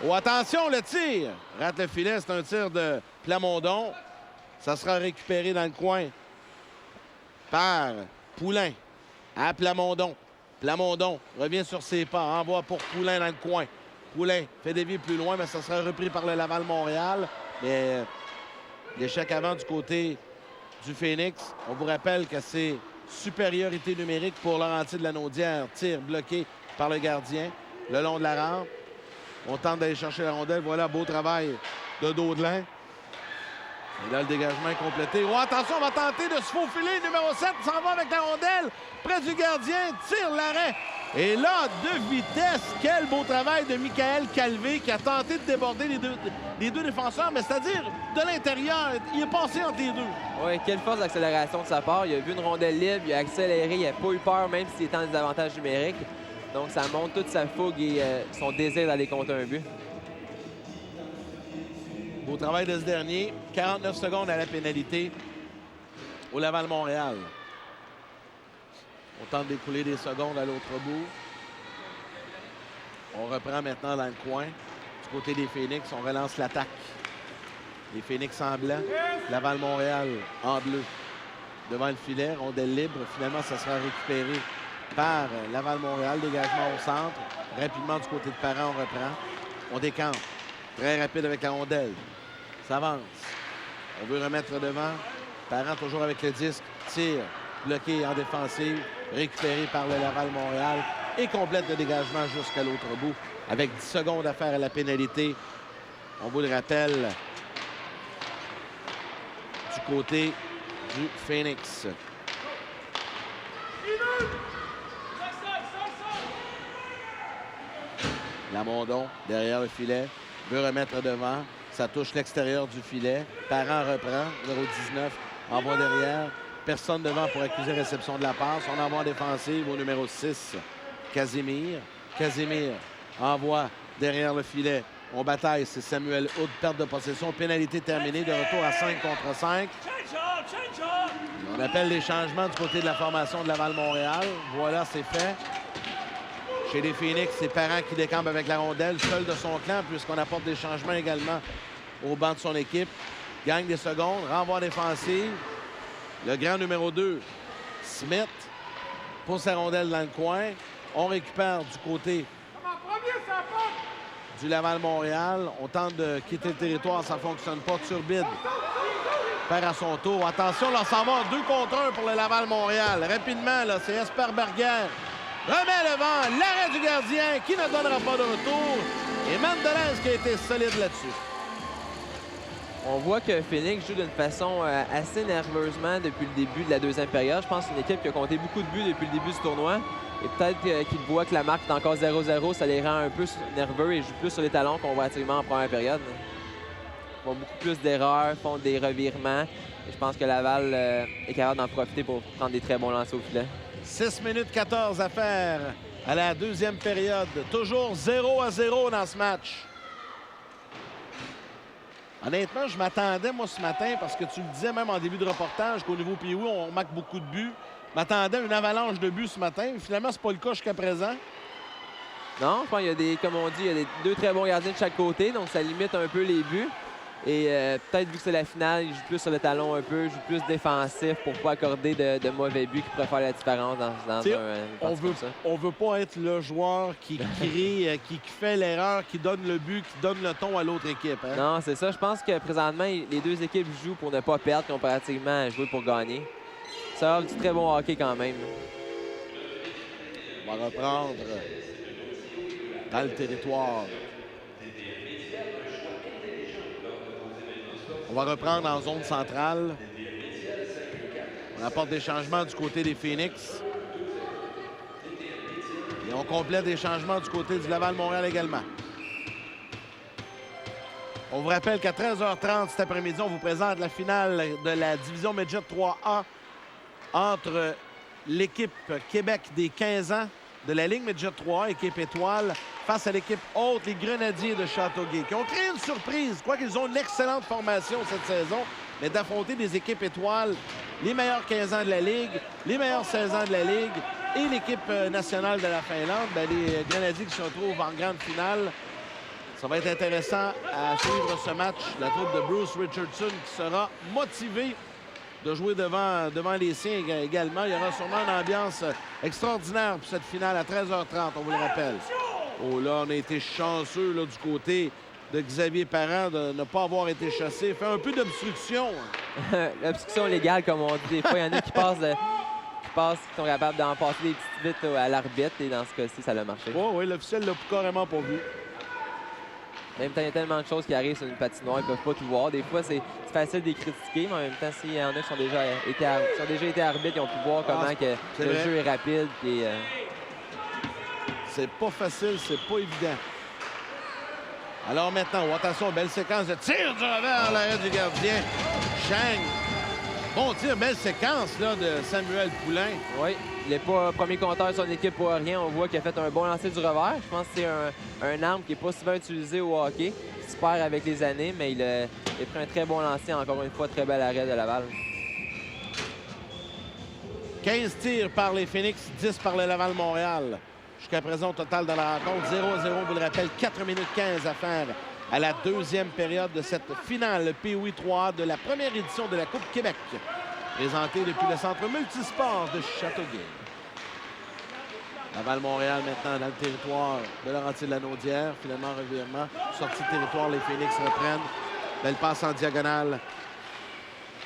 Oh, attention, le tir! Rate le filet, c'est un tir de Plamondon. Ça sera récupéré dans le coin par Poulain à Plamondon. Plamondon revient sur ses pas, envoie pour Poulain dans le coin. Poulain fait dévier plus loin, mais ça sera repris par le Laval-Montréal. Mais l'échec avant du côté du Phoenix. On vous rappelle que c'est supériorité numérique pour Laurentides-Lanaudière. Tir bloqué par le gardien le long de la rampe. On tente d'aller chercher la rondelle. Voilà, beau travail de Daudelin. Et là, le dégagement est complété. Oh, attention, on va tenter de se faufiler. Numéro 7 s'en va avec la rondelle près du gardien. Tire l'arrêt. Et là, de vitesse, quel beau travail de Michael Calvé qui a tenté de déborder les deux défenseurs, mais c'est-à-dire de l'intérieur. Il est passé entre les deux. Oui, quelle force d'accélération de sa part. Il a vu une rondelle libre, il a accéléré, il n'a pas eu peur, même s'il était en désavantage numérique. Donc, ça montre toute sa fougue et son désir d'aller contre un but. Beau travail de ce dernier. 49 secondes à la pénalité au Laval-Montréal. On tente d'écouler des secondes à l'autre bout. On reprend maintenant dans le coin. Du côté des Phoenix, on relance l'attaque. Les Phoenix en blanc, Laval-Montréal en bleu. Devant le filet, rondelle libre. Finalement, ça sera récupéré par Laval-Montréal. Dégagement au centre. Rapidement du côté de Parent, on reprend. On décampe. Très rapide avec la rondelle. Ça avance. On veut remettre devant. Parent toujours avec le disque. Tire. Bloqué en défensive. Récupéré par le Laval-Montréal. Et complète le dégagement jusqu'à l'autre bout. Avec 10 secondes à faire à la pénalité. On vous le rappelle. Du côté du Phoenix. Lamondon, derrière le filet, veut remettre devant. Ça touche l'extérieur du filet. Parent reprend. Numéro 19 envoie derrière. Personne devant pour accuser réception de la passe. On envoie en défensive au numéro 6, Casimir. Casimir envoie derrière le filet. On bataille, c'est Samuel Hood, perte de possession. Pénalité terminée, de retour à 5 contre 5. On appelle les changements du côté de la formation de Laval-Montréal. Voilà, c'est fait. Chez les Phoenix, c'est Parent qui décampe avec la rondelle, seul de son clan, puisqu'on apporte des changements également au banc de son équipe. Gagne des secondes, renvoi défensive. Le grand numéro 2, Smith, pour sa rondelle dans le coin. On récupère du côté du Laval-Montréal. On tente de quitter le territoire, ça ne fonctionne pas. Turbide perd à son tour. Attention, là, ça va 2 contre 1 pour le Laval-Montréal. Rapidement, là, c'est Esper-Berger. Remet le vent, l'arrêt du gardien qui ne donnera pas de retour. Et Mandelez qui a été solide là-dessus. On voit que Phoenix joue d'une façon assez nerveusement depuis le début de la deuxième période. Je pense que c'est une équipe qui a compté beaucoup de buts depuis le début du tournoi. Et peut-être qu'ils voient que la marque est encore 0-0, ça les rend un peu nerveux et jouent plus sur les talons comparativement en première période. Ils font beaucoup plus d'erreurs, font des revirements. Et je pense que Laval est capable d'en profiter pour prendre des très bons lancers au filet. 6 minutes 14 à faire à la deuxième période. Toujours 0-0 dans ce match. Honnêtement, je m'attendais, moi, ce matin, parce que tu le disais même en début de reportage, qu'au niveau POU, on marque beaucoup de buts. m'attendais à une avalanche de buts ce matin. Finalement, c'est pas le cas jusqu'à présent. Non, je pense qu'il y a des, comme on dit, il y a deux très bons gardiens de chaque côté, donc ça limite un peu les buts. Et peut-être vu que c'est la finale, il joue plus sur le talon un peu, joue plus défensif pour pas accorder de mauvais buts qui pourraient faire la différence dans on veut pas être le joueur qui crie, qui fait l'erreur, qui donne le but, qui donne le ton à l'autre équipe. Hein? Non, c'est ça. Je pense que présentement, les deux équipes jouent pour ne pas perdre comparativement à jouer pour gagner. Ça offre du très bon hockey quand même. On va reprendre dans le territoire. On va reprendre en zone centrale. On apporte des changements du côté des Phoenix. Et on complète des changements du côté du Laval-Montréal également. On vous rappelle qu'à 13h30 cet après-midi, on vous présente la finale de la division Midget 3A entre l'équipe Québec des 15 ans de la Ligue Midget 3A, équipe étoile, face à l'équipe haute, les Grenadiers de Châteauguay, qui ont créé une surprise. Je crois qu'ils ont une excellente formation cette saison, mais d'affronter des équipes étoiles, les meilleurs 15 ans de la Ligue, les meilleurs 16 ans de la Ligue et l'équipe nationale de la Finlande, les Grenadiers qui se retrouvent en grande finale. Ça va être intéressant à suivre ce match. La troupe de Bruce Richardson qui sera motivée de jouer devant les siens également. Il y aura sûrement une ambiance extraordinaire pour cette finale à 13h30, on vous le rappelle. Oh là, on a été chanceux là, du côté de Xavier Parent de ne pas avoir été chassé. Fait un peu d'obstruction. L'obstruction légale, comme on dit. Des fois, il y en a qui qui sont capables d'en passer des petites vites à l'arbitre. Et dans ce cas-ci, ça a marché. Oh, oui, l'officiel l'a carrément pas vu. En même temps, il y a tellement de choses qui arrivent sur une patinoire, ils ne peuvent pas tout voir. Des fois, c'est facile de les critiquer, mais en même temps, s'il y en a qui sont déjà été arbitres, ils ont pu voir comment que le jeu est rapide. Puis, c'est pas facile, c'est pas évident. Alors maintenant, attention, belle séquence de tir du revers à l'arrêt du gardien. Chang. Bon tir, belle séquence là, de Samuel Poulain. Oui, il n'est pas premier compteur de son équipe pour rien. On voit qu'il a fait un bon lancer du revers. Je pense que c'est un arme qui n'est pas souvent utilisé au hockey. Il se perd avec les années, mais il a pris un très bon lancer. Encore une fois, très bel arrêt de Laval. 15 tirs par les Phoenix, 10 par le Laval-Montréal. Jusqu'à présent, au total de la rencontre, 0-0, on vous le rappelle, 4 minutes 15 à faire à la deuxième période de cette finale POI 3A de la première édition de la Coupe Québec, présentée depuis le centre multisport de Châteauguay. Laval-Montréal maintenant dans le territoire de Laurentides-Lanaudière. Finalement, revirement. Sortie de territoire, les Phoenix reprennent. Belle passe en diagonale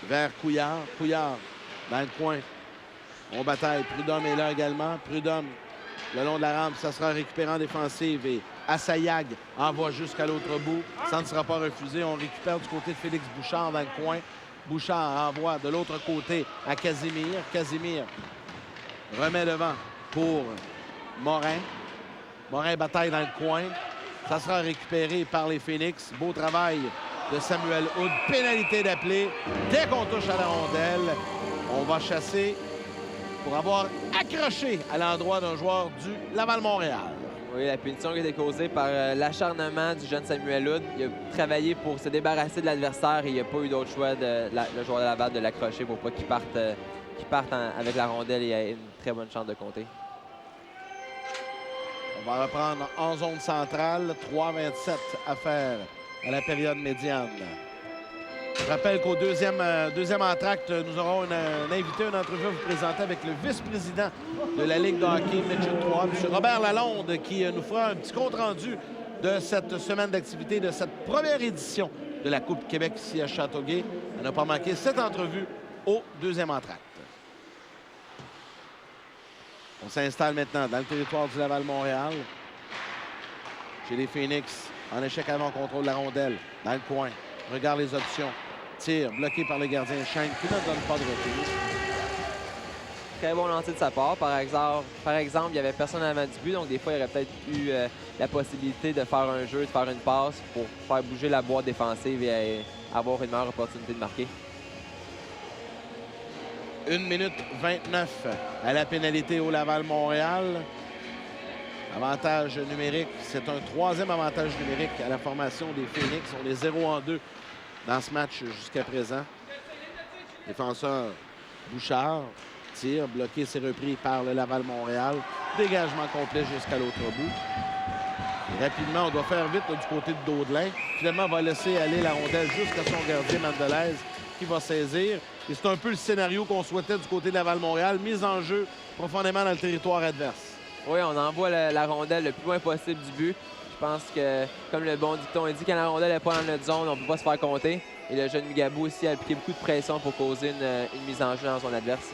vers Couillard. Couillard dans le coin. On bataille. Prudhomme est là également. Prudhomme le long de la rampe, ça sera récupéré en défensive. Et Assayag envoie jusqu'à l'autre bout. Ça ne sera pas refusé. On récupère du côté de Félix Bouchard dans le coin. Bouchard envoie de l'autre côté à Casimir. Casimir remet devant pour Morin. Morin bataille dans le coin. Ça sera récupéré par les Phoenix. Beau travail de Samuel Hood. Pénalité d'appeler. Dès qu'on touche à la rondelle, on va chasser pour avoir accroché à l'endroit d'un joueur du Laval-Montréal. Oui, la punition qui a été causée par l'acharnement du jeune Samuel Hood. Il a travaillé pour se débarrasser de l'adversaire et il n'y a pas eu d'autre choix le joueur de Laval de l'accrocher pour pas qu'il parte avec la rondelle et ait une très bonne chance de compter. On va reprendre en zone centrale. 3-27 à faire à la période médiane. Je rappelle qu'au deuxième entracte, nous aurons un invité, une entrevue à vous présenter avec le vice-président de la Ligue de hockey Midget 3, M. Robert Lalonde, qui nous fera un petit compte-rendu de cette semaine d'activité, de cette première édition de la Coupe Québec ici à Châteauguay. On n'a pas manqué cette entrevue au deuxième entracte. On s'installe maintenant dans le territoire du Laval-Montréal. Chez les Phoenix, en échec avant contrôle de la rondelle, dans le coin. Regarde les options. Tir bloqué par le gardien Chang qui ne donne pas de retour. Très bon lancer de sa part. Par exemple, il n'y avait personne avant du but, donc des fois, il aurait peut-être eu la possibilité de faire un jeu, de faire une passe pour faire bouger la boîte défensive et avoir une meilleure opportunité de marquer. 1 minute 29 à la pénalité au Laval-Montréal. Avantage numérique. C'est un troisième avantage numérique à la formation des Phoenix. On est 0-2 dans ce match jusqu'à présent. Défenseur Bouchard. Tir bloqué, c'est repris par le Laval-Montréal. Dégagement complet jusqu'à l'autre bout. Et rapidement, on doit faire vite là, du côté de Daudelin. Finalement, on va laisser aller la rondelle jusqu'à son gardien Mandelez qui va saisir. Et c'est un peu le scénario qu'on souhaitait du côté de Laval-Montréal. Mise en jeu profondément dans le territoire adverse. Oui, on envoie la rondelle le plus loin possible du but. Je pense que, comme le bon dicton dit, quand la rondelle n'est pas dans notre zone, on ne peut pas se faire compter. Et le jeune Migabo aussi a appliqué beaucoup de pression pour causer une mise en jeu dans son adverse.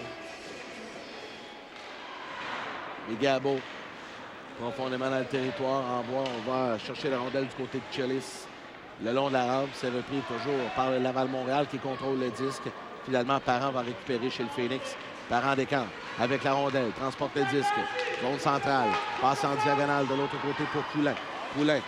Migabo, profondément dans le territoire, envoie. On va chercher la rondelle du côté de Chalice. Le long de la rampe, c'est repris toujours par le Laval-Montréal qui contrôle le disque. Finalement, Parent va récupérer chez le Phoenix. Parent décampe avec la rondelle, transporte le disque. Zone centrale, passe en diagonale de l'autre côté pour Poulain. Poulain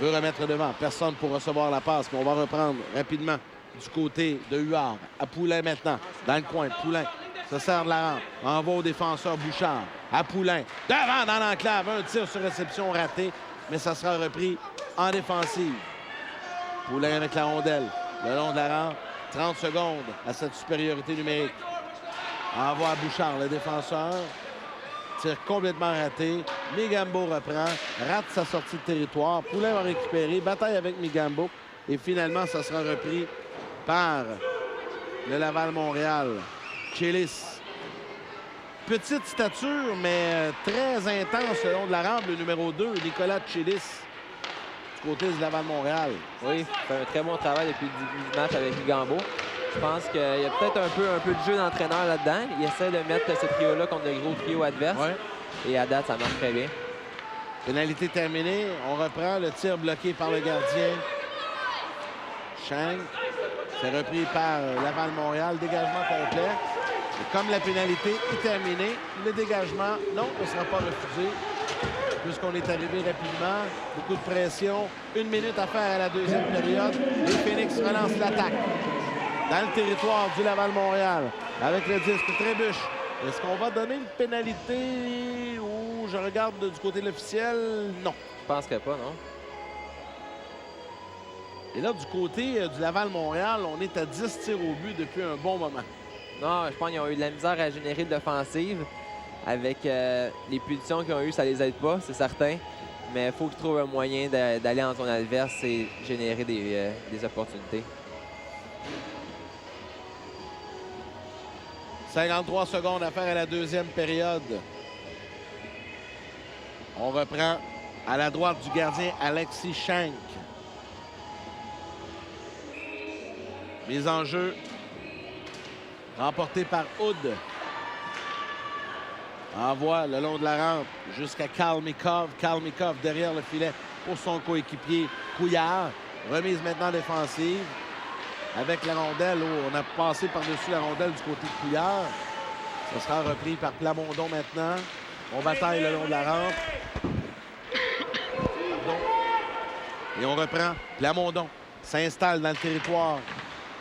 veut remettre devant. Personne pour recevoir la passe, mais on va reprendre rapidement du côté de Huard. À Poulain maintenant, dans le coin. Poulain se sert de la rampe. Envoie au défenseur Bouchard. À Poulain. Devant dans l'enclave. Un tir sur réception raté, mais ça sera repris en défensive. Poulain avec la rondelle. Le long de la rampe. 30 secondes à cette supériorité numérique. Envoie à Bouchard, le défenseur. Tir complètement raté. Migambo reprend. Rate sa sortie de territoire. Poulain va récupérer. Bataille avec Migambo. Et finalement, ça sera repris par le Laval-Montréal. Chélis. Petite stature, mais très intense le long de la rampe. Le numéro 2, Nicolas Chélis. Du côté du Laval-Montréal. Oui, il fait un très bon travail depuis le début du match avec Migambo. Je pense qu'il y a peut-être un peu de jeu d'entraîneur là-dedans. Il essaie de mettre ce trio-là contre le gros trio adverse. Ouais. Et à date, ça marche très bien. Pénalité terminée. On reprend le tir bloqué par le gardien. Shank. C'est repris par Laval-Montréal. Dégagement complet. Et comme la pénalité est terminée, le dégagement, non, ne sera pas refusé. Puisqu'on est arrivé rapidement. Beaucoup de pression. 1 minute à faire à la deuxième période. Les Phoenix relancent l'attaque. Dans le territoire du Laval-Montréal. Avec le disque Trébuche. Est-ce qu'on va donner une pénalité ou je regarde du côté de l'officiel? Non. Je penserais pas, non? Et là, du côté du Laval-Montréal, on est à 10 tirs au but depuis un bon moment. Non, je pense qu'ils ont eu de la misère à générer de l'offensive. Avec les punitions qu'ils ont eues, ça les aide pas, c'est certain. Mais il faut qu'ils trouvent un moyen d'aller en zone adverse et générer des opportunités. 53 secondes à faire à la deuxième période. On reprend à la droite du gardien Alexis Shank. Mise en jeu remportée par Hood. Envoie le long de la rampe jusqu'à Kalmikov. Kalmikov derrière le filet pour son coéquipier Couillard. Remise maintenant défensive. Avec la rondelle, on a passé par-dessus la rondelle du côté de Couillard. Ça sera repris par Plamondon maintenant. On bataille le long de la rampe. Pardon. Et on reprend. Plamondon s'installe dans le territoire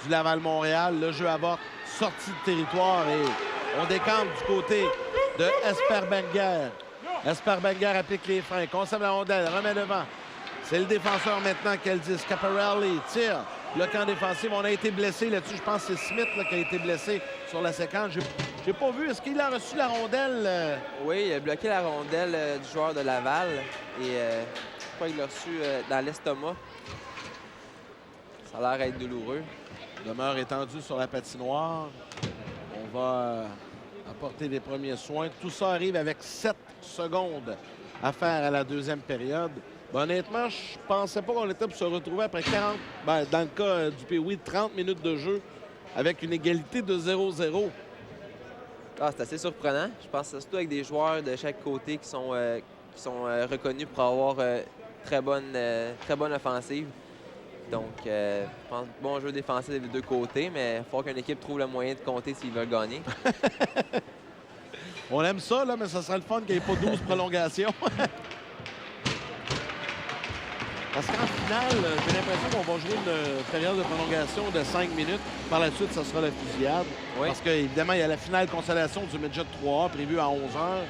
du Laval-Montréal. Le jeu avorte, sortie de territoire et on décampe du côté de Esperbenger. Esperbenger applique les freins, conserve la rondelle, remet devant. C'est le défenseur maintenant qui a le disque. Caparelli tire. Le camp défensif, on a été blessé là-dessus. Je pense que c'est Smith là, qui a été blessé sur la séquence. J'ai pas vu. Est-ce qu'il a reçu la rondelle? Oui, il a bloqué la rondelle du joueur de Laval. Et je crois qu'il l'a reçu dans l'estomac. Ça a l'air d'être douloureux. Demeure étendue sur la patinoire. On va apporter les premiers soins. Tout ça arrive avec 7 secondes à faire à la deuxième période. Ben, honnêtement, je pensais pas qu'on était pour se retrouver après 40, dans le cas du Pee-Wee, 30 minutes de jeu avec une égalité de 0-0. Ah, c'est assez surprenant. Je pense surtout avec des joueurs de chaque côté qui sont reconnus pour avoir très bonne offensive. Donc, je pense bon jeu défensif des deux côtés, mais il faut qu'une équipe trouve le moyen de compter s'ils veulent gagner. On aime ça, là, mais ça serait le fun qu'il n'y ait pas 12 prolongations. Parce qu'en finale, j'ai l'impression qu'on va jouer une période de prolongation de 5 minutes. Par la suite, ça sera la fusillade. Oui. Parce qu'évidemment, il y a la finale consolation du Midget 3A prévue à 11h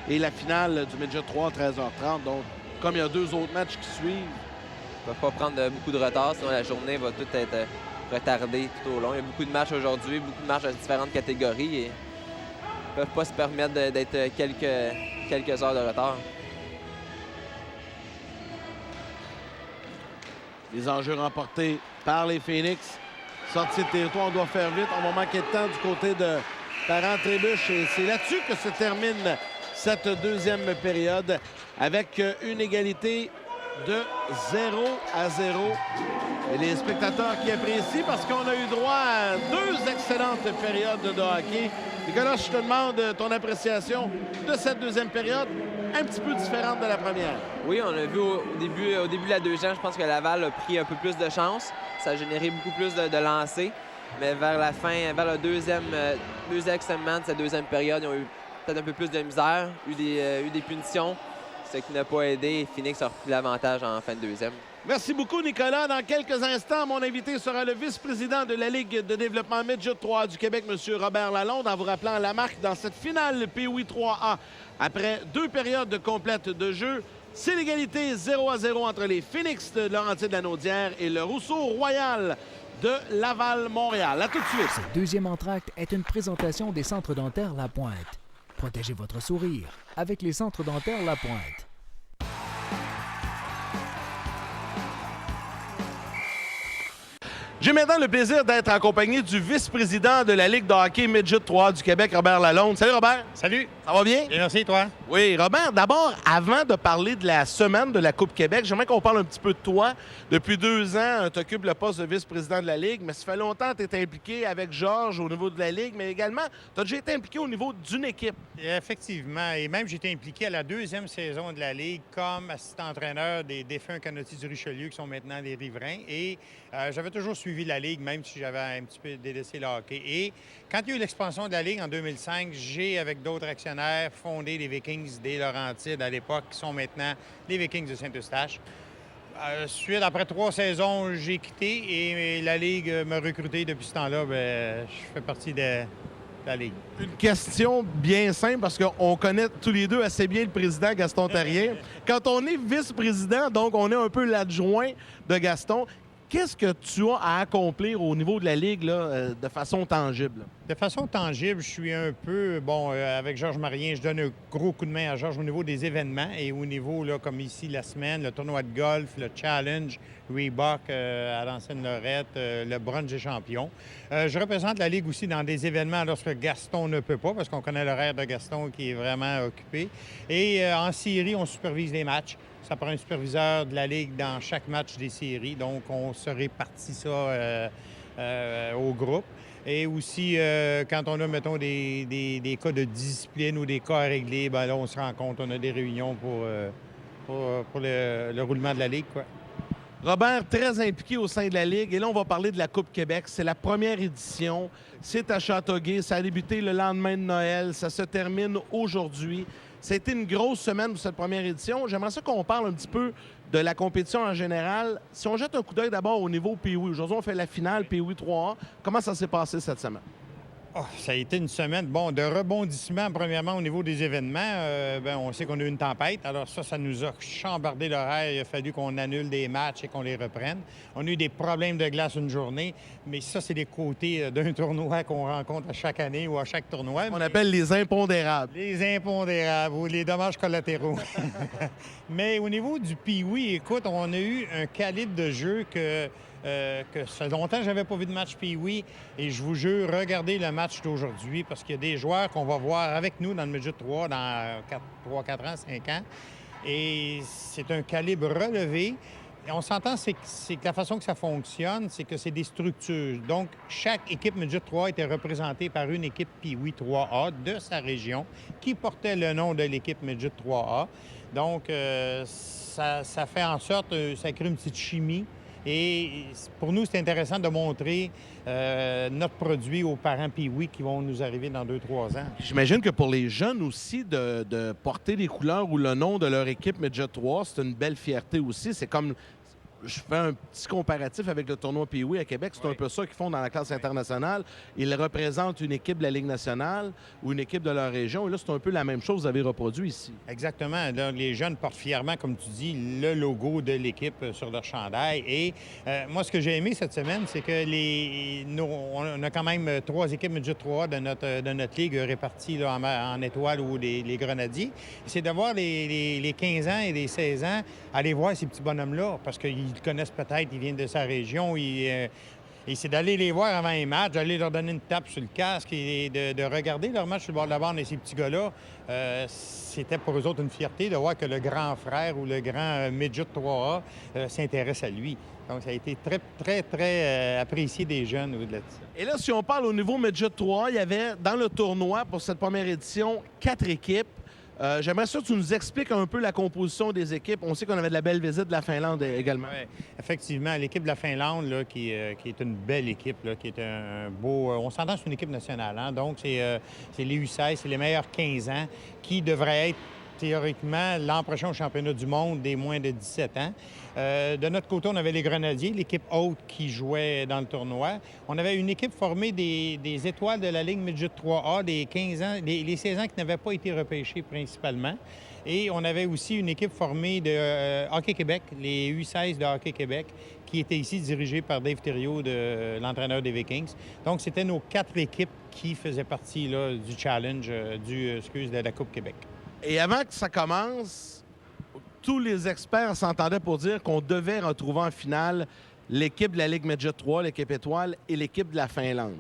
et la finale du Midget 3 à 13h30. Donc, comme il y a 2 autres matchs qui suivent. Ils ne peuvent pas prendre beaucoup de retard, sinon la journée va toute être retardée tout au long. Il y a beaucoup de matchs aujourd'hui, beaucoup de matchs de différentes catégories. Et peuvent pas se permettre d'être quelques heures de retard. Les enjeux remportés par les Phoenix. Sortie de territoire, on doit faire vite. On va manquer de temps du côté de Parent-Trébuche. Et c'est là-dessus que se termine cette deuxième période avec une égalité de 0-0. Et les spectateurs qui apprécient parce qu'on a eu droit à deux excellentes périodes de hockey. Nicolas, je te demande ton appréciation de cette deuxième période, un petit peu différente de la première. Oui, on a vu au début de la deuxième, je pense que Laval a pris un peu plus de chance. Ça a généré beaucoup plus de lancers. Mais vers la fin, vers le deuxième segment de cette deuxième période, ils ont eu peut-être un peu plus de misère, eu des punitions, ce qui n'a pas aidé. Phoenix a repris l'avantage en fin de deuxième. Merci beaucoup, Nicolas. Dans quelques instants, mon invité sera le vice-président de la Ligue de développement Midget 3A du Québec, M. Robert Lalonde, en vous rappelant la marque dans cette finale POI 3A. Après deux périodes complètes de jeu, c'est l'égalité 0-0 entre les Phoenix de Laurentides-la-Naudière et le Rousseau Royal de Laval-Montréal. À tout de suite. Ce deuxième entracte est une présentation des Centres dentaires La Pointe. Protégez votre sourire avec les Centres dentaires La Pointe. J'ai maintenant le plaisir d'être accompagné du vice-président de la Ligue de hockey Midget 3 du Québec, Robert Lalonde. Salut, Robert. Salut. Ça va bien? Bien, merci, toi? Oui, Robert, d'abord, avant de parler de la semaine de la Coupe Québec, j'aimerais qu'on parle un petit peu de toi. Depuis 2 ans, tu occupes le poste de vice-président de la Ligue, mais ça fait longtemps que tu es impliqué avec Georges au niveau de la Ligue, mais également, tu as déjà été impliqué au niveau d'une équipe. Effectivement, et même j'ai été impliqué à la deuxième saison de la Ligue comme assistant-entraîneur des défunts Canotiers du Richelieu, qui sont maintenant les Riverains. Et j'avais toujours suivi la Ligue, même si j'avais un petit peu délaissé le hockey. Et quand il y a eu l'expansion de la Ligue en 2005, j'ai, avec d'autres actionnaires, fondé les Vikings des Laurentides à l'époque, qui sont maintenant les Vikings de Saint-Eustache. Après 3 saisons, j'ai quitté et la Ligue m'a recruté. Depuis ce temps-là, je fais partie de la Ligue. Une question bien simple, parce qu'on connaît tous les deux assez bien le président Gaston Therrien. Quand on est vice-président, donc on est un peu l'adjoint de Gaston, qu'est-ce que tu as à accomplir au niveau de la Ligue là, de façon tangible? De façon tangible, je suis un peu, avec Georges Marien, je donne un gros coup de main à Georges au niveau des événements et au niveau, là, comme ici, la semaine, le tournoi de golf, le challenge, Reebok à l'ancienne Lorette, le brunch des champions. Je représente la Ligue aussi dans des événements lorsque Gaston ne peut pas, parce qu'on connaît l'horaire de Gaston qui est vraiment occupé. Et en série, on supervise les matchs. Ça prend un superviseur de la Ligue dans chaque match des séries. Donc, on se répartit ça au groupe. Et aussi, quand on a, mettons, des cas de discipline ou des cas à régler, là, on se rend compte, on a des réunions pour le roulement de la Ligue, quoi. Robert, très impliqué au sein de la Ligue. Et là, on va parler de la Coupe Québec. C'est la première édition. C'est à Châteauguay. Ça a débuté le lendemain de Noël. Ça se termine aujourd'hui. Ça a été une grosse semaine pour cette première édition. J'aimerais ça qu'on parle un petit peu de la compétition en général. Si on jette un coup d'œil d'abord au niveau POI. Aujourd'hui, on fait la finale POI 3A. Comment ça s'est passé cette semaine? Oh, ça a été une semaine, de rebondissement, premièrement, au niveau des événements. On sait qu'on a eu une tempête. Alors ça nous a chambardé l'horaire. Il a fallu qu'on annule des matchs et qu'on les reprenne. On a eu des problèmes de glace une journée, mais ça, c'est les côtés d'un tournoi qu'on rencontre à chaque année ou à chaque tournoi. On appelle les impondérables. Les impondérables ou les dommages collatéraux. Mais au niveau du POI, écoute, on a eu un calibre de jeu que ça fait longtemps que je n'avais pas vu de match POI. Et je vous jure, regardez le match d'aujourd'hui parce qu'il y a des joueurs qu'on va voir avec nous dans le Midget 3 dans 3, 4 ans, 5 ans. Et c'est un calibre relevé. Et on s'entend, c'est que la façon que ça fonctionne, c'est que c'est des structures. Donc, chaque équipe Midget 3 était représentée par une équipe POI 3A de sa région qui portait le nom de l'équipe Midget 3A. Donc, ça fait en sorte, ça crée une petite chimie. Et pour nous, c'est intéressant de montrer notre produit aux parents POI qui vont nous arriver dans 2-3 ans. J'imagine que pour les jeunes aussi, de porter les couleurs ou le nom de leur équipe Midget 3, c'est une belle fierté aussi. C'est comme je fais un petit comparatif avec le tournoi Pee-Wee à Québec. C'est un peu ça qu'ils font dans la classe internationale. Ils représentent une équipe de la Ligue nationale ou une équipe de leur région. Et là, c'est un peu la même chose que vous avez reproduit ici. Exactement. Là, les jeunes portent fièrement, comme tu dis, le logo de l'équipe sur leur chandail. Et moi, ce que j'ai aimé cette semaine, c'est que on a quand même 3 équipes midget 3 de notre ligue réparties là, en étoiles ou les grenadiers. C'est de voir les 15 ans et les 16 ans aller voir ces petits bonhommes-là parce qu'ils connaissent peut-être, ils viennent de sa région. Et c'est d'aller les voir avant les matchs, d'aller leur donner une tape sur le casque et de regarder leur match sur le bord de la bande. Et ces petits gars-là, c'était pour eux autres une fierté de voir que le grand frère ou le grand midget 3A s'intéresse à lui. Donc, ça a été très, très, très apprécié des jeunes au-delà de ça. Et là, si on parle au niveau midget 3A, il y avait dans le tournoi pour cette première édition 4 équipes. J'aimerais ça que tu nous expliques un peu la composition des équipes. On sait qu'on avait de la belle visite de la Finlande également. Oui, effectivement. L'équipe de la Finlande, là, qui est une belle équipe, là, qui est un beau... on s'entend, c'est une équipe nationale. Hein? Donc, c'est les U16, c'est les meilleurs 15 ans qui devraient être théoriquement l'an prochain au championnat du monde des moins de 17 ans. De notre côté, on avait les Grenadiers, l'équipe haute qui jouait dans le tournoi. On avait une équipe formée des étoiles de la Ligue Midget 3A, des 15 ans, les 16 ans qui n'avaient pas été repêchés principalement. Et on avait aussi une équipe formée de Hockey Québec, les U16 de Hockey Québec, qui était ici dirigée par Dave Thériault, l'entraîneur des Vikings. Donc, c'était nos 4 équipes qui faisaient partie là, du challenge, de la Coupe Québec. Et avant que ça commence, tous les experts s'entendaient pour dire qu'on devait retrouver en finale l'équipe de la Ligue Midget 3, l'équipe étoile, et l'équipe de la Finlande.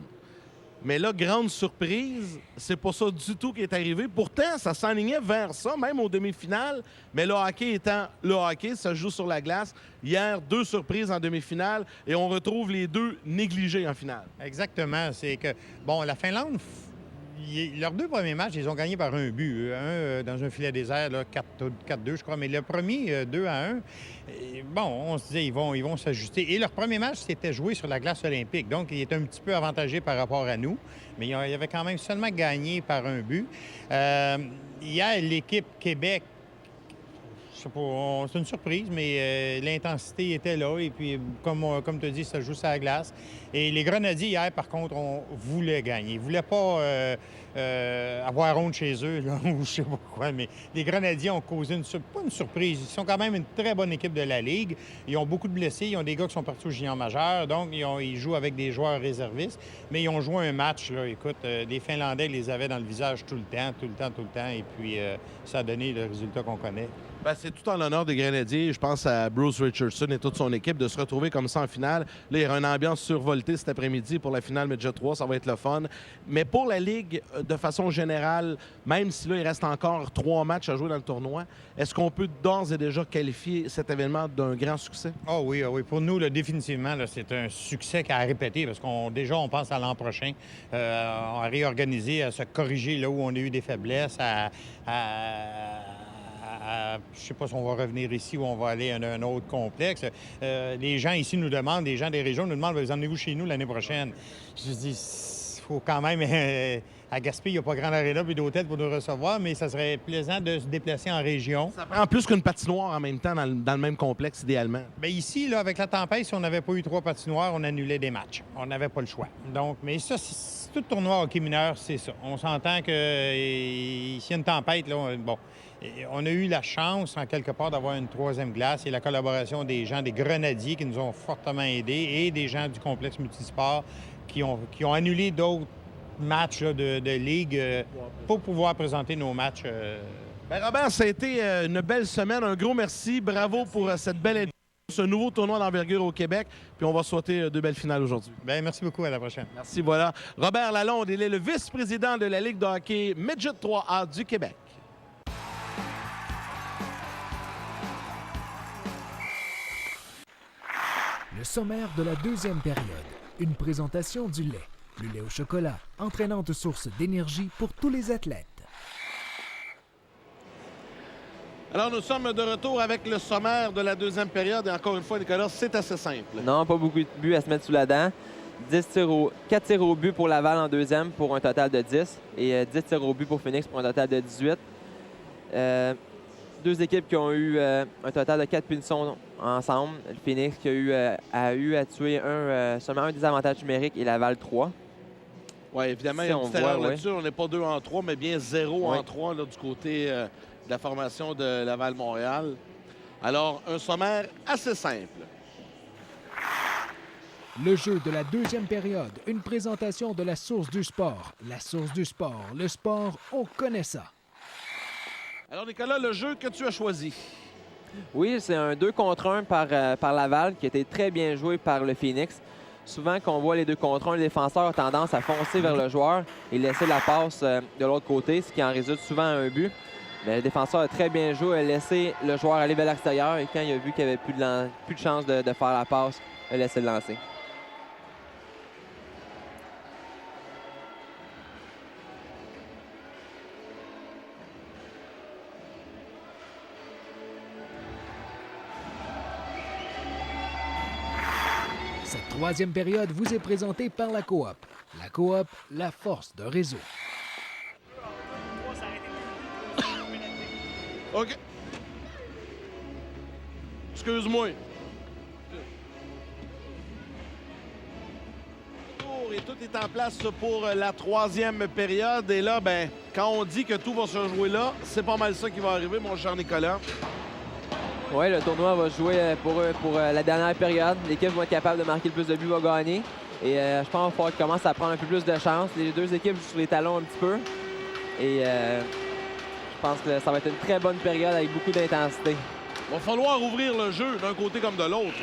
Mais là, grande surprise, c'est pas ça du tout qui est arrivé. Pourtant, ça s'enlignait vers ça, même aux demi-finales. Mais le hockey étant le hockey, ça se joue sur la glace. Hier, 2 surprises en demi-finale et on retrouve les 2 négligés en finale. Exactement. C'est que, bon, la Finlande... Leurs 2 premiers matchs, ils ont gagné par un but. Un dans un filet désert, 4-2, je crois. Mais le premier, 2-1, bon, on se disait, ils vont s'ajuster. Et leur premier match, c'était joué sur la glace olympique. Donc, il était un petit peu avantagé par rapport à nous. Mais il avait quand même seulement gagné par un but. Hier, l'équipe Québec, je sais pas, c'est une surprise, mais l'intensité était là. Et puis, comme tu as dit, ça joue sur la glace. Et les Grenadiers, hier, par contre, on voulait gagner. Ils ne voulaient pas avoir honte chez eux, là, ou je sais pas quoi. Mais les Grenadiers ont causé pas une surprise. Ils sont quand même une très bonne équipe de la Ligue. Ils ont beaucoup de blessés. Ils ont des gars qui sont partis au junior majeur. Donc, ils jouent avec des joueurs réservistes. Mais ils ont joué un match, là. Écoute, les Finlandais les avaient dans le visage tout le temps. Et puis, ça a donné le résultat qu'on connaît. Bien, c'est tout en l'honneur des Grenadiers. Je pense à Bruce Richardson et toute son équipe de se retrouver comme ça en finale. Là, il y aura une ambiance survoltée cet après-midi pour la finale Midget 3. Ça va être le fun. Mais pour la Ligue, de façon générale, même si là, il reste encore 3 matchs à jouer dans le tournoi, est-ce qu'on peut d'ores et déjà qualifier cet événement d'un grand succès? Oh oui, oh oui. Pour nous, là, définitivement, là, c'est un succès qu'à répéter parce qu'on on pense à l'an prochain, à réorganiser, à se corriger là où on a eu des faiblesses, je ne sais pas si on va revenir ici ou on va aller à un autre complexe. Les gens ici nous demandent, les gens des régions nous demandent, vous emmenez-vous chez nous l'année prochaine? Je dis, il faut quand même... à Gaspé, il n'y a pas grand aréna puis d'hôtel pour nous recevoir, mais ça serait plaisant de se déplacer en région. Ça prend plus qu'une patinoire en même temps dans le même complexe, idéalement. Bien, ici, là, avec la tempête, si on n'avait pas eu 3 patinoires, on annulait des matchs. On n'avait pas le choix. Donc, mais ça, c'est tout tournoi hockey mineur, c'est ça. On s'entend que s'il y a une tempête, là, bon... On a eu la chance, en quelque part, d'avoir une 3e glace et la collaboration des gens des Grenadiers qui nous ont fortement aidés et des gens du complexe multisport qui ont annulé d'autres matchs là, de ligue pour pouvoir présenter nos matchs. Bien, Robert, ça a été une belle semaine. Un gros merci. Bravo pour cette belle ce nouveau tournoi d'envergure au Québec. Puis on va souhaiter 2 belles finales aujourd'hui. Bien, merci beaucoup. À la prochaine. Merci, voilà. Robert Lalonde, il est le vice-président de la Ligue de hockey Midget 3A du Québec. Le sommaire de la 2e période. Une présentation du lait. Le lait au chocolat, entraînante source d'énergie pour tous les athlètes. Alors, nous sommes de retour avec le sommaire de la 2e période. Et encore une fois, Nicolas, c'est assez simple. Non, pas beaucoup de buts à se mettre sous la dent. 4 tirs au but pour Laval en 2e pour un total de 10. Et 10 tirs au but pour Phoenix pour un total de 18. deux équipes qui ont eu un total de 4 punitions ensemble. Le Phoenix qui a eu à tuer seulement un désavantage numérique et Laval 3. Oui, évidemment, Si il y a on une petite erreur voit, là-dessus. On n'est pas 2 en 3, mais bien 0 Oui. en 3 là, du côté de la formation de Laval-Montréal. Alors, un sommaire assez simple. Le jeu de la deuxième période, une présentation de la source du sport. La source du sport, le sport, on connaît ça. Alors, Nicolas, le jeu que tu as choisi. Oui, c'est un 2 contre 1 par Laval qui a été très bien joué par le Phoenix. Souvent, quand on voit les 2 contre 1, le défenseur a tendance à foncer vers le joueur et laisser la passe de l'autre côté, ce qui en résulte souvent à un but. Mais le défenseur a très bien joué, a laissé le joueur aller vers l'extérieur et quand il a vu qu'il n'y avait plus de chance de faire la passe, il a laissé le lancer. Cette troisième période vous est présentée par la Coop. La Coop, la force d'un réseau. OK. Excuse-moi. Et tout est en place pour la troisième période. Et là, ben, quand on dit que tout va se jouer là, c'est pas mal ça qui va arriver, mon cher Nicolas. Oui, le tournoi va jouer pour la dernière période. L'équipe va être capable de marquer le plus de buts, va gagner. Et je pense qu'il va falloir qu'ils commencent à prendre un peu plus de chance. Les deux équipes jouent sur les talons un petit peu. Et je pense que ça va être une très bonne période avec beaucoup d'intensité. Il va falloir ouvrir le jeu d'un côté comme de l'autre.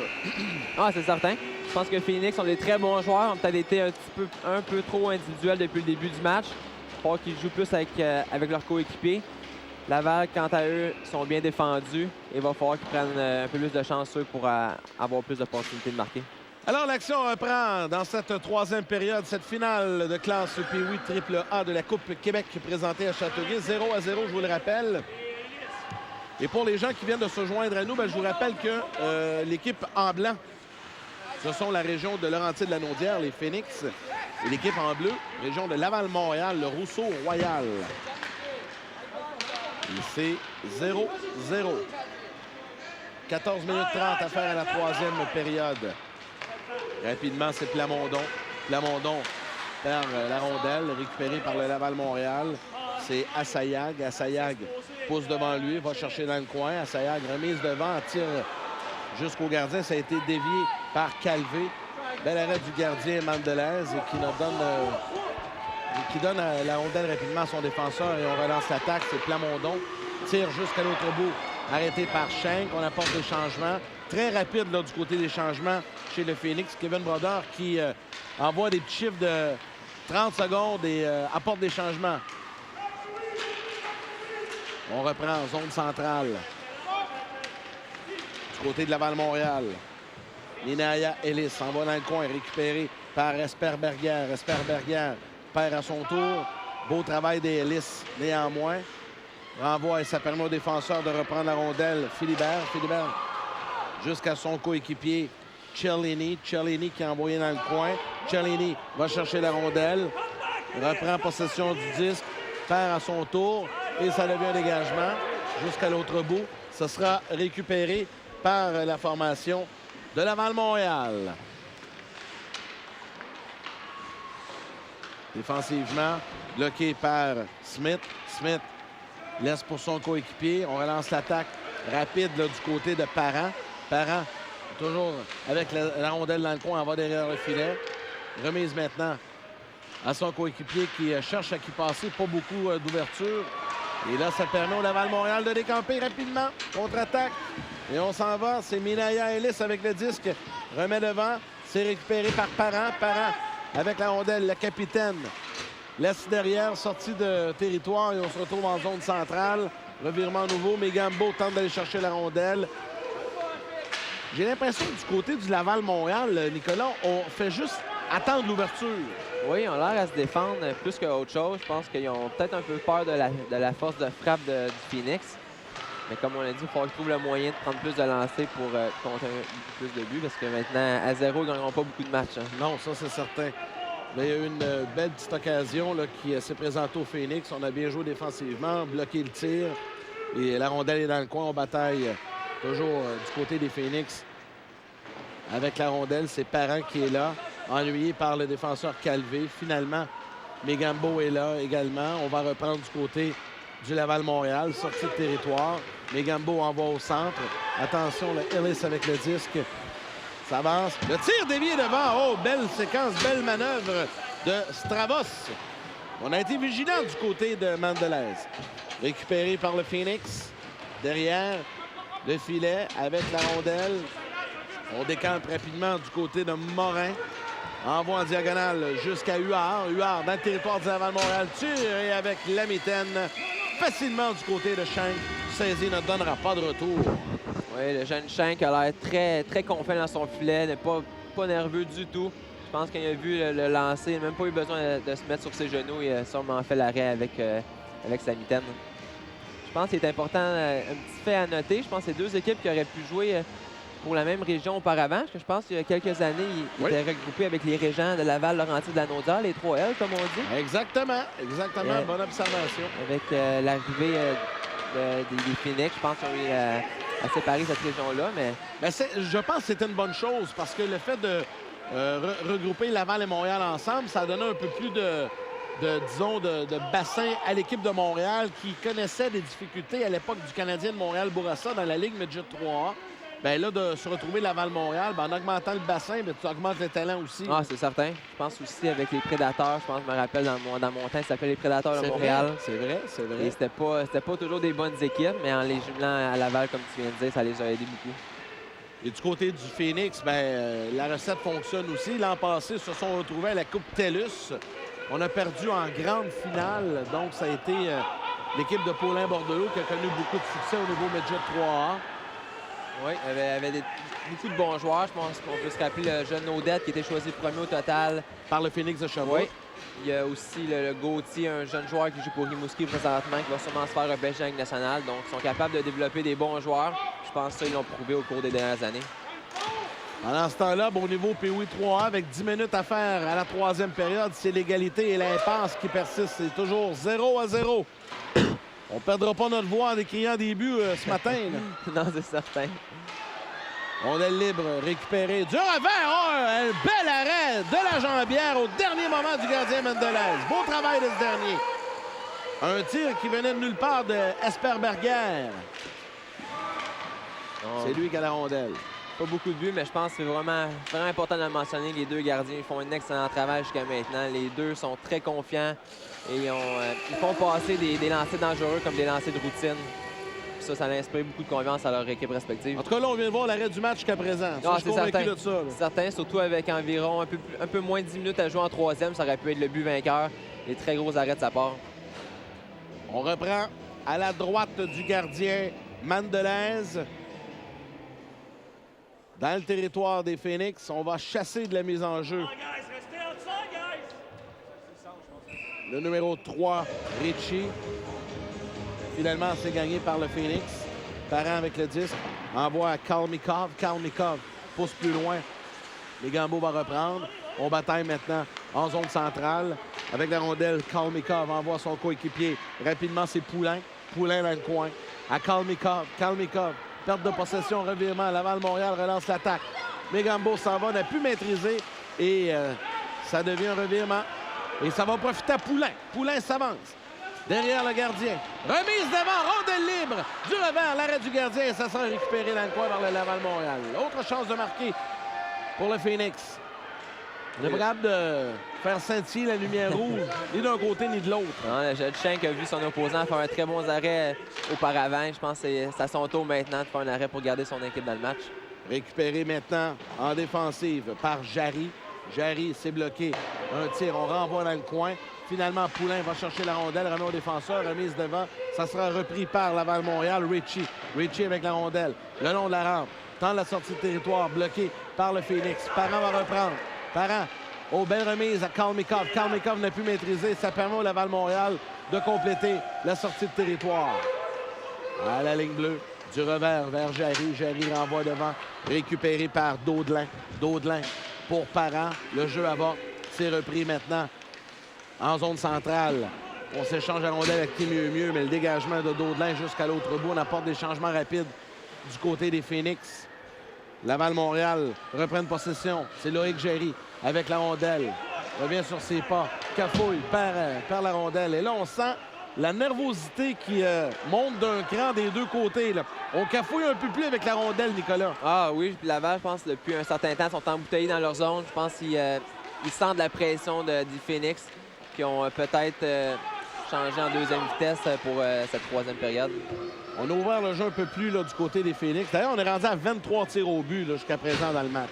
Ah, c'est certain. Je pense que Phoenix ont des très bons joueurs. Ont peut-être été un peu trop individuels depuis le début du match. Il va falloir qu'ils jouent plus avec leurs coéquipiers. Laval, quant à eux, sont bien défendus. Il va falloir qu'ils prennent un peu plus de chance eux pour avoir plus d'opportunités de marquer. Alors, l'action reprend dans cette troisième période, cette finale de classe Pee-Wee AAA de la Coupe Québec présentée à Châteauguay. 0-0, je vous le rappelle. Et pour les gens qui viennent de se joindre à nous, ben, je vous rappelle que l'équipe en blanc, ce sont la région de Laurentides-la-Naudière, les Phoenix. Et l'équipe en bleu, région de Laval-Montréal, le Rousseau-Royal. Et c'est 0-0. 14 minutes 30 à faire à la troisième période. Rapidement, c'est Plamondon. Plamondon perd la rondelle, récupérée par le Laval-Montréal. C'est Assayag. Assayag pousse devant lui, va chercher dans le coin. Assayag remise devant, tire jusqu'au gardien. Ça a été dévié par Calvé. Bel arrêt du gardien Mandelez qui donne la rondelle rapidement à son défenseur et on relance l'attaque. C'est Plamondon. Tire jusqu'à l'autre bout. Arrêté par Schenk. On apporte des changements. Très rapide là, du côté des changements chez le Phoenix. Kevin Brodeur qui envoie des petits chiffres de 30 secondes et apporte des changements. On reprend en zone centrale. Du côté de Laval-Montréal. Minaya Ellis s'en va dans le coin, récupéré par Esperberger. Esperberger perd à son tour. Beau travail des Ellis, néanmoins. Renvoi et ça permet au défenseur de reprendre la rondelle. Philibert jusqu'à son coéquipier Cellini. Cellini qui est envoyé dans le coin. Cellini va chercher la rondelle. Reprend possession du disque. Perd à son tour. Et ça devient un dégagement jusqu'à l'autre bout. Ce sera récupéré par la formation de Laval-Montréal. Défensivement, bloqué par Smith. Smith laisse pour son coéquipier. On relance l'attaque rapide là, du côté de Parent. Parent, toujours avec la rondelle dans le coin, en va derrière le filet. Remise maintenant à son coéquipier qui cherche à qui passer. Pas beaucoup d'ouverture. Et là, ça permet au Laval-Montréal de décamper rapidement. Contre-attaque. Et on s'en va. C'est Minaya Ellis avec le disque. Remet devant. C'est récupéré par Parent. Parent avec la rondelle. Le capitaine laisse derrière. Sortie de territoire. Et on se retrouve en zone centrale. Revirement nouveau. Mégambo tente d'aller chercher la rondelle. J'ai l'impression que du côté du Laval-Montréal, Nicolas, on fait juste attendre l'ouverture. Oui, ils ont l'air à se défendre plus qu'autre chose. Je pense qu'ils ont peut-être un peu peur de la force de frappe du Phoenix. Mais comme on l'a dit, il faut qu'ils trouvent le moyen de prendre plus de lancers pour compter plus de buts. Parce que maintenant, à 0, ils ne gagneront pas beaucoup de matchs. Hein. Non, ça, c'est certain. Mais il y a eu une belle petite occasion là, qui s'est présentée au Phoenix. On a bien joué défensivement, bloqué le tir. Et la rondelle est dans le coin. On bataille toujours du côté des Phoenix. Avec la rondelle, c'est Parent qui est là, ennuyé par le défenseur Calvé. Finalement, Mégambeau est là également. On va reprendre du côté du Laval-Montréal, sortie de territoire. Mégambeau envoie au centre. Attention, le Ellis avec le disque. Ça avance. Le tir dévié devant. Oh, belle séquence, belle manœuvre de Stravos. On a été vigilant du côté de Mandelaise. Récupéré par le Phoenix. Derrière, le filet avec la rondelle. On décante rapidement du côté de Morin. Envoie en diagonale jusqu'à Huard. Huard dans le territoire du Laval-Montréal. Tiré avec la mitaine. Facilement du côté de Schenk. Saisi ne donnera pas de retour. Oui, le jeune Schenk a l'air très, très confiant dans son filet. N'est pas nerveux du tout. Je pense qu'il a vu le lancer. Il n'a même pas eu besoin de se mettre sur ses genoux. Il a sûrement fait l'arrêt avec sa mitaine. Je pense qu'il est important, un petit fait à noter. Je pense que c'est deux équipes qui auraient pu jouer pour la même région auparavant. Parce que je pense qu'il y a quelques années, ils étaient regroupés avec les Régents de Laval, Laurentides, de la Naudière, les 3L, comme on dit. Exactement. Bonne observation. Avec l'arrivée des Phoenix, je pense qu'ils ont eu à séparer cette région-là. Mais je pense que c'était une bonne chose parce que le fait de regrouper Laval et Montréal ensemble, ça a donné un peu plus de bassin à l'équipe de Montréal qui connaissait des difficultés à l'époque du Canadien de Montréal-Bourassa dans la Ligue Midget 3A. Bien là, de se retrouver Laval-Montréal, en augmentant le bassin, bien, tu augmentes les talents aussi. Ah, c'est certain. Je pense aussi avec les Prédateurs. Je me rappelle dans mon temps, ça s'appelait les Prédateurs de Montréal. C'est vrai. Et c'était pas toujours des bonnes équipes, mais en les jumelant à Laval, comme tu viens de dire, ça les a aidés beaucoup. Et du côté du Phoenix, la recette fonctionne aussi. L'an passé, ils se sont retrouvés à la Coupe TELUS. On a perdu en grande finale. Donc, ça a été l'équipe de Paulin-Bordelot qui a connu beaucoup de succès au niveau Midget 3A. Oui, il y avait beaucoup de bons joueurs. Je pense qu'on peut se rappeler le jeune Odette qui était choisi premier au total. Par le Phoenix de Sherbrooke. Oui. Il y a aussi le Gauthier, un jeune joueur qui joue pour Rimouski présentement, qui va sûrement se faire repêcher avec nationale. Donc, ils sont capables de développer des bons joueurs. Je pense que ça, ils l'ont prouvé au cours des dernières années. Pendant ce temps-là, au niveau POI 3A, avec 10 minutes à faire à la troisième période, c'est l'égalité et l'impasse qui persistent. C'est toujours 0-0. On ne perdra pas notre voix en décriant des buts ce matin. Non, c'est certain. On est libre, récupéré. Du revers, un bel arrêt de la jambière au dernier moment du gardien Mandelaise. Beau travail de ce dernier. Un tir qui venait de nulle part de Esperberger. C'est lui qui a la rondelle. Pas beaucoup de buts, mais je pense que c'est vraiment important de le mentionner. Les deux gardiens font un excellent travail jusqu'à maintenant. Les deux sont très confiants et ils font passer des lancers dangereux comme des lancers de routine. Puis ça inspire beaucoup de confiance à leur équipe respective. En tout cas, là, on vient de voir l'arrêt du match jusqu'à présent. C'est certain. C'est certain, surtout avec environ un peu moins de 10 minutes à jouer en troisième. Ça aurait pu être le but vainqueur. Les très gros arrêts de sa part. On reprend à la droite du gardien Mandelaise. Dans le territoire des Phoenix, on va chasser de la mise en jeu. Le numéro 3, Ritchie. Finalement, c'est gagné par le Phoenix. Parent avec le disque. Envoie à Kalmikov. Kalmikov pousse plus loin. Mégambeau va reprendre. On bataille maintenant en zone centrale. Avec la rondelle, Kalmikov envoie son coéquipier. Rapidement, c'est Poulain. Poulain dans le coin. À Kalmikov. Kalmikov. Perte de possession, revirement. Laval-Montréal relance l'attaque. Mégambeau s'en va, n'a plus maîtrisé. Et ça devient un revirement. Et ça va profiter à Poulain. Poulain s'avance. Derrière le gardien. Remise devant, rondelle libre. Du revers, l'arrêt du gardien. Et ça sera récupéré dans le coin par le Laval-Montréal. Autre chance de marquer pour le Phoenix. On n'est pas capable de faire scintiller la lumière rouge, ni d'un côté ni de l'autre. Le jeune Schenk a vu son opposant faire un très bon arrêt auparavant. Je pense que c'est à son tour maintenant de faire un arrêt pour garder son équipe dans le match. Récupéré maintenant en défensive par Jarry. Jarry s'est bloqué. Un tir, on renvoie dans le coin. Finalement, Poulain va chercher la rondelle, remet au défenseur, remise devant. Ça sera repris par Laval-Montréal. Ritchie. Ritchie avec la rondelle. Le long de la rampe. Tente la sortie de territoire, bloqué par le Phoenix. Parent va reprendre. Parent, aux belles remises à Kalmikov. Kalmikov n'a pu maîtriser. Ça permet au Laval-Montréal de compléter la sortie de territoire. À la ligne bleue, du revers vers Jarry. Jarry renvoie devant, récupéré par Daudelin. Daudelin pour Parent. Le jeu avorte. C'est repris maintenant en zone centrale On s'échange la rondelle avec qui mieux, mais le dégagement de Daudelin jusqu'à l'autre bout. On apporte des changements rapides du côté des Phoenix. Laval-Montréal reprennent possession. C'est Loïc Géry avec la rondelle. Revient sur ses pas. Cafouille, perd la rondelle. Et là, on sent la nervosité qui monte d'un cran des deux côtés. Là. On cafouille un peu plus avec la rondelle, Nicolas. Ah oui, puis Laval, je pense, depuis un certain temps, sont embouteillés dans leur zone. Je pense qu'ils sentent la pression du Phoenix, qui ont peut-être changé en deuxième vitesse pour cette troisième période. On a ouvert le jeu un peu plus là, du côté des Phoenix. D'ailleurs, on est rendu à 23 tirs au but jusqu'à présent dans le match.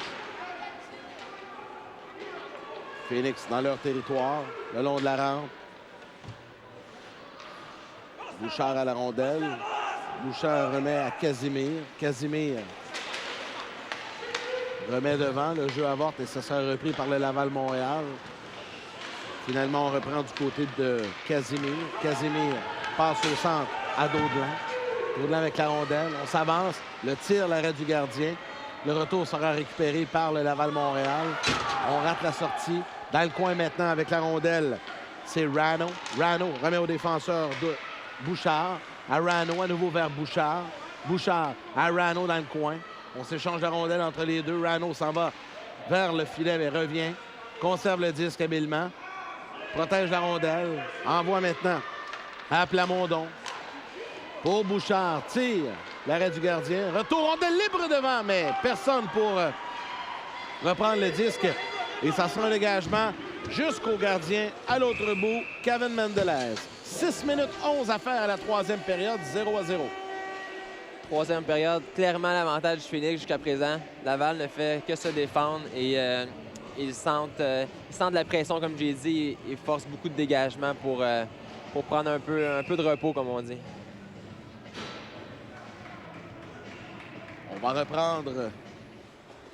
Phoenix dans leur territoire, le long de la rampe. Bouchard à la rondelle. Bouchard remet à Casimir. Casimir remet devant. Le jeu avorte et ça sera repris par le Laval-Montréal. Finalement, on reprend du côté de Casimir. Casimir passe au centre à Daudelin. Daudelin avec la rondelle. On s'avance. Le tir, l'arrêt du gardien. Le retour sera récupéré par le Laval-Montréal. On rate la sortie. Dans le coin maintenant avec la rondelle, c'est Rano. Rano remet au défenseur de Bouchard. À Rano, à nouveau vers Bouchard. Bouchard à Rano dans le coin. On s'échange la rondelle entre les deux. Rano s'en va vers le filet mais revient. Conserve le disque habilement. Protège la rondelle. Envoie maintenant à Plamondon. Pour Bouchard. Tire. L'arrêt du gardien. Retour rondelle libre devant, mais personne pour reprendre le disque. Et ça sera un dégagement jusqu'au gardien à l'autre bout, Kevin Mendelez. 6 minutes 11 à faire à la troisième période, 0-0. Troisième période, clairement l'avantage du Phoenix jusqu'à présent. Laval ne fait que se défendre et ils sentent la pression, comme j'ai dit. Ils forcent beaucoup de dégagement pour prendre un peu de repos, comme on dit. On va reprendre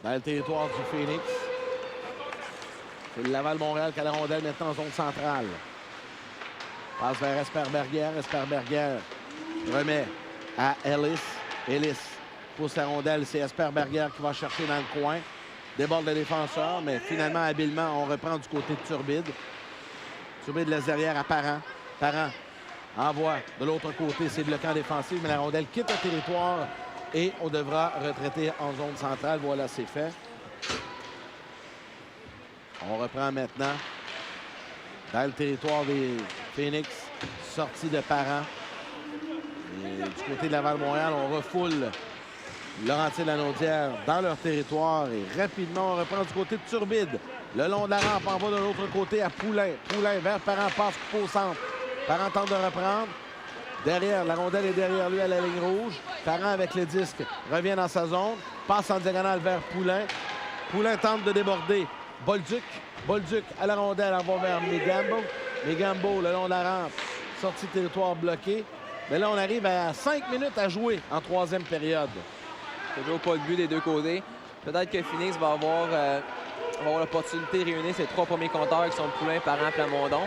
dans le territoire du Phoenix. C'est le Laval-Montréal qui a la rondelle maintenant en zone centrale. Passe vers Esperberger. Esperberger remet à Ellis. Ellis pousse la rondelle. C'est Esperberger qui va chercher dans le coin. Déborde le défenseur, mais finalement, habilement, on reprend du côté de Turbide. Turbide laisse derrière à Parent. Parent envoie de l'autre côté. C'est bloquant défensif, mais la rondelle quitte le territoire et on devra retraiter en zone centrale. Voilà, c'est fait. On reprend maintenant dans le territoire des Phoenix, sortie de Parent. Et du côté de Laval-Montréal, on refoule Laurentides-Lanaudière dans leur territoire. Et rapidement, on reprend du côté de Turbide. Le long de la rampe, on va de l'autre côté à Poulain. Poulain vers Parent, passe au centre. Parent tente de reprendre. Derrière, la rondelle est derrière lui à la ligne rouge. Parent avec le disque revient dans sa zone. Passe en diagonale vers Poulain. Poulain tente de déborder. Bolduc à la rondelle, on va vers Mégambo. Mégambo, le long de la rampe, sortie de territoire bloqué. Mais là, on arrive à 5 minutes à jouer en troisième période. Toujours pas de but des deux côtés. Peut-être que Phoenix va avoir l'opportunité de réunir ses trois premiers compteurs qui sont Poulain, Parent, Plamondon.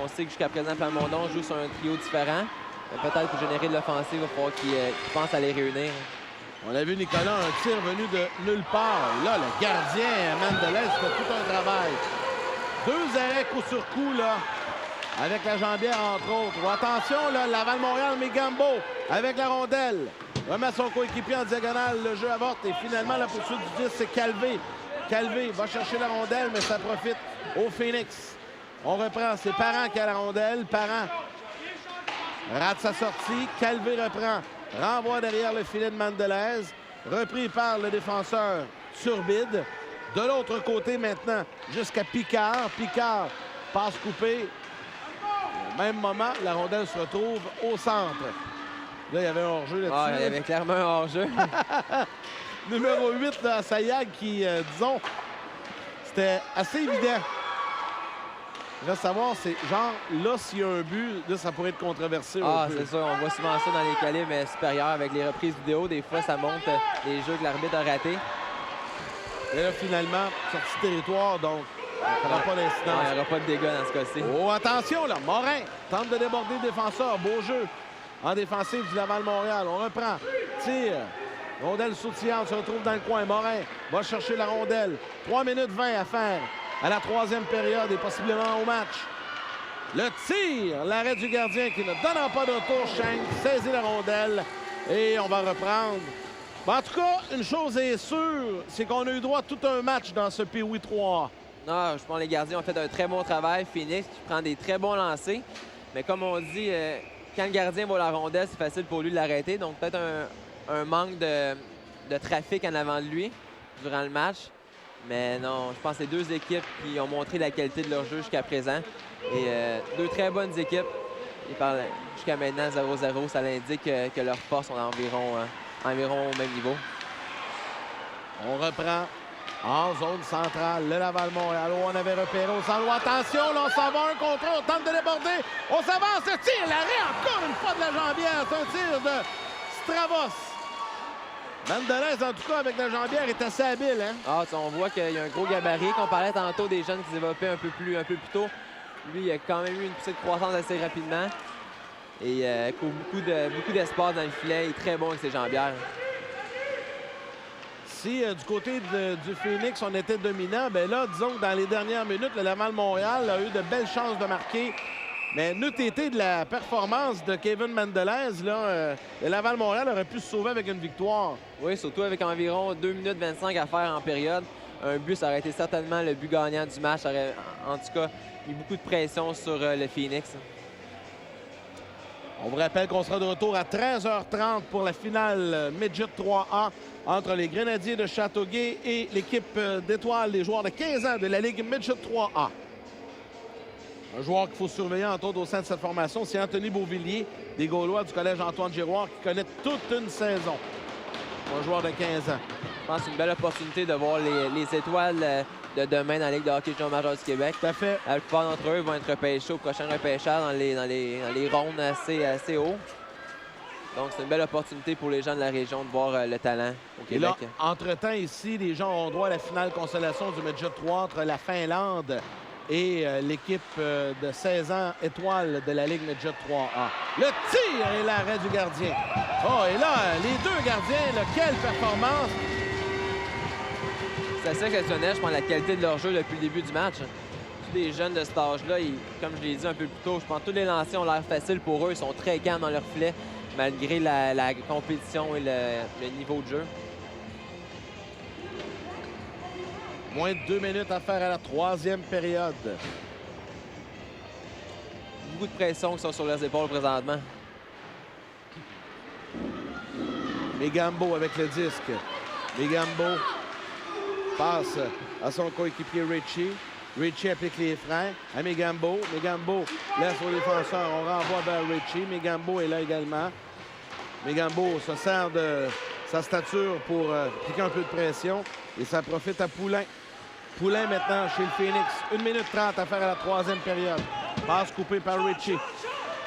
On sait que jusqu'à présent, Plamondon joue sur un trio différent. Peut-être pour générer de l'offensive, il va falloir qu'il pense à les réunir. On a vu, Nicolas, un tir venu de nulle part. Là, le gardien Mendelez fait tout un travail. 2 arrêts coup sur coup, là, avec la jambière, entre autres. Oh, attention, là, Laval-Montréal, Mégambo, avec la rondelle. Remet son coéquipier en diagonale. Le jeu avorte et finalement, la poursuite du 10, c'est Calvé. Calvé va chercher la rondelle, mais ça profite au Phoenix. On reprend. C'est Parent qui a la rondelle. Parent rate sa sortie. Calvé reprend. Renvoi derrière le filet de Mendelez. Repris par le défenseur Turbide. De l'autre côté maintenant, jusqu'à Picard. Picard passe coupée. Au même moment, la rondelle se retrouve au centre. Là, il y avait un hors-jeu là-dessus. Ah, il y avait clairement un hors-jeu. Numéro 8 dans Sayag qui, disons, c'était assez évident. Il reste à savoir, c'est genre, là, s'il y a un but, là, ça pourrait être controversé. Ah, c'est sûr. On voit souvent ça dans les calibres supérieurs avec les reprises vidéo. Des fois, ça montre les jeux que l'arbitre a ratés. Et là, finalement, sortie de territoire, donc, il n'y aura pas d'incident. Il n'y aura pas de dégâts dans ce cas-ci. Oh, attention, là, Morin tente de déborder le défenseur. Beau jeu en défensive du Laval-Montréal. On reprend, tire. Rondelle sautillante se retrouve dans le coin. Morin va chercher la rondelle. 3 minutes 20 à faire à la troisième période et possiblement au match. Le tir, l'arrêt du gardien qui ne donnera pas de retour. Shank saisit la rondelle et on va reprendre. Bon, en tout cas, une chose est sûre, c'est qu'on a eu droit à tout un match dans ce Pee-Wee 3. Non, je pense que les gardiens ont fait un très bon travail. Phoenix qui prend des très bons lancers. Mais comme on dit, quand le gardien voit la rondelle, c'est facile pour lui de l'arrêter. Donc peut-être un manque de trafic en avant de lui durant le match. Mais non, je pense que c'est deux équipes qui ont montré la qualité de leur jeu jusqu'à présent. Et deux très bonnes équipes. Jusqu'à maintenant, 0-0, ça indique que leurs forces sont environ au même niveau. On reprend en zone centrale, le Laval-Montréal. On avait repéré au centre. Attention, là, on s'en va un contre un. On tente de déborder. On s'avance. Le tir, l'arrêt encore une fois de la jambière. C'est un tir de Stravos. Mendelez, en tout cas, avec la jambière, est assez habile. Hein? Ah, on voit qu'il y a un gros gabarit. Qu'on parlait tantôt des jeunes qui se développaient un peu plus tôt. Lui, il a quand même eu une petite croissance assez rapidement. Et il court beaucoup d'espace dans le filet. Il est très bon avec ses jambières. Si du côté du Phoenix, on était dominant, bien là, disons que dans les dernières minutes, le Laval-Montréal a eu de belles chances de marquer. Mais n'eût été de la performance de Kevin Mendelez, là, le Laval-Montréal aurait pu se sauver avec une victoire. Oui, surtout avec environ 2 minutes 25 à faire en période. Un but, ça aurait été certainement le but gagnant du match. Ça aurait, en tout cas, mis beaucoup de pression sur le Phoenix. On vous rappelle qu'on sera de retour à 13h30 pour la finale Midget 3A entre les Grenadiers de Châteauguay et l'équipe d'étoiles des joueurs de 15 ans de la Ligue Midget 3A. Un joueur qu'il faut surveiller, entre autres, au sein de cette formation, c'est Anthony Beauvillier, des Gaulois du Collège Antoine-Giroir, qui connaît toute une saison. Un joueur de 15 ans. Je pense que c'est une belle opportunité de voir les étoiles de demain dans la Ligue de hockey junior major du Québec. Tout à fait. La plupart d'entre eux vont être repêchés au prochain repêchage dans les rondes assez hauts. Donc, c'est une belle opportunité pour les gens de la région de voir le talent au Québec. Et là, entre-temps, ici, les gens ont droit à la finale consolation du Midget 3 entre la Finlande et l'équipe de 16 ans étoile de la Ligue Midget 3A. Le tir et l'arrêt du gardien. Oh, et là, les deux gardiens, là, quelle performance! C'est assez exceptionnel, je pense, la qualité de leur jeu depuis le début du match. Tous les jeunes de cet âge-là, comme je l'ai dit un peu plus tôt, je pense que tous les lancers ont l'air faciles pour eux. Ils sont très calmes dans leur filet, malgré la compétition et le niveau de jeu. Moins de 2 minutes à faire à la troisième période. Beaucoup de pression qui sont sur leurs épaules présentement. Mégambeau avec le disque. Mégambeau passe à son coéquipier Richie. Richie applique les freins à Mégambeau. Mégambeau laisse au défenseur. On renvoie vers Richie. Mégambeau est là également. Mégambeau se sert de sa stature pour appliquer un peu de pression. Et ça profite à Poulain. Poulain maintenant chez le Phoenix. 1 minute 30 à faire à la troisième période. Passe coupée par Richie.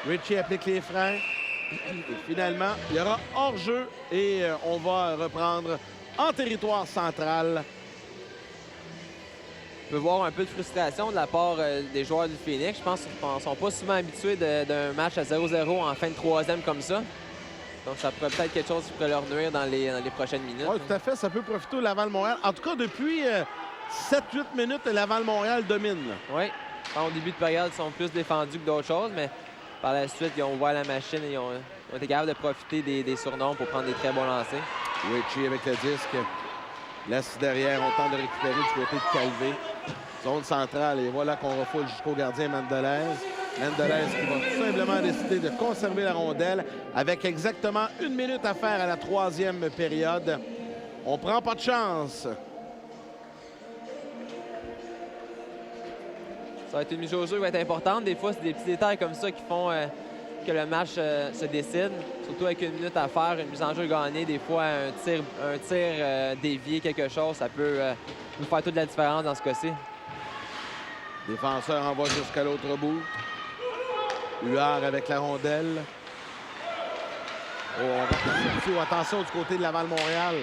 Richie applique les freins. Et finalement, il y aura hors-jeu et on va reprendre en territoire central. On peut voir un peu de frustration de la part des joueurs du Phoenix. Je pense qu'ils ne sont pas souvent habitués d'un match à 0-0 en fin de troisième comme ça. Donc, ça pourrait peut-être quelque chose qui pourrait leur nuire dans les prochaines minutes. Oui, tout à fait. Ça peut profiter au Laval-Montréal. En tout cas, depuis 7-8 minutes, le Laval-Montréal domine. Oui. Au début de période, ils sont plus défendus que d'autres choses, mais par la suite, ils ont ouvert la machine et ils ont été capables de profiter des surnoms pour prendre des très bons lancers. Richie avec le disque. Laisse derrière. On tente de récupérer du côté de Calvé. Zone centrale. Et voilà qu'on refoule jusqu'au gardien Mendelez. Mendelez qui va tout simplement décider de conserver la rondelle avec exactement 1 minute à faire à la troisième période. On prend pas de chance. Ça va être une mise au jeu qui va être importante. Des fois, c'est des petits détails comme ça qui font que le match se décide. Surtout avec 1 minute à faire, une mise en jeu gagnée. Des fois, un tir dévié, quelque chose, ça peut nous faire toute la différence dans ce cas-ci. Défenseur envoie jusqu'à l'autre bout. Huard avec la rondelle. Oh, on va surtout attention du côté de Laval-Montréal.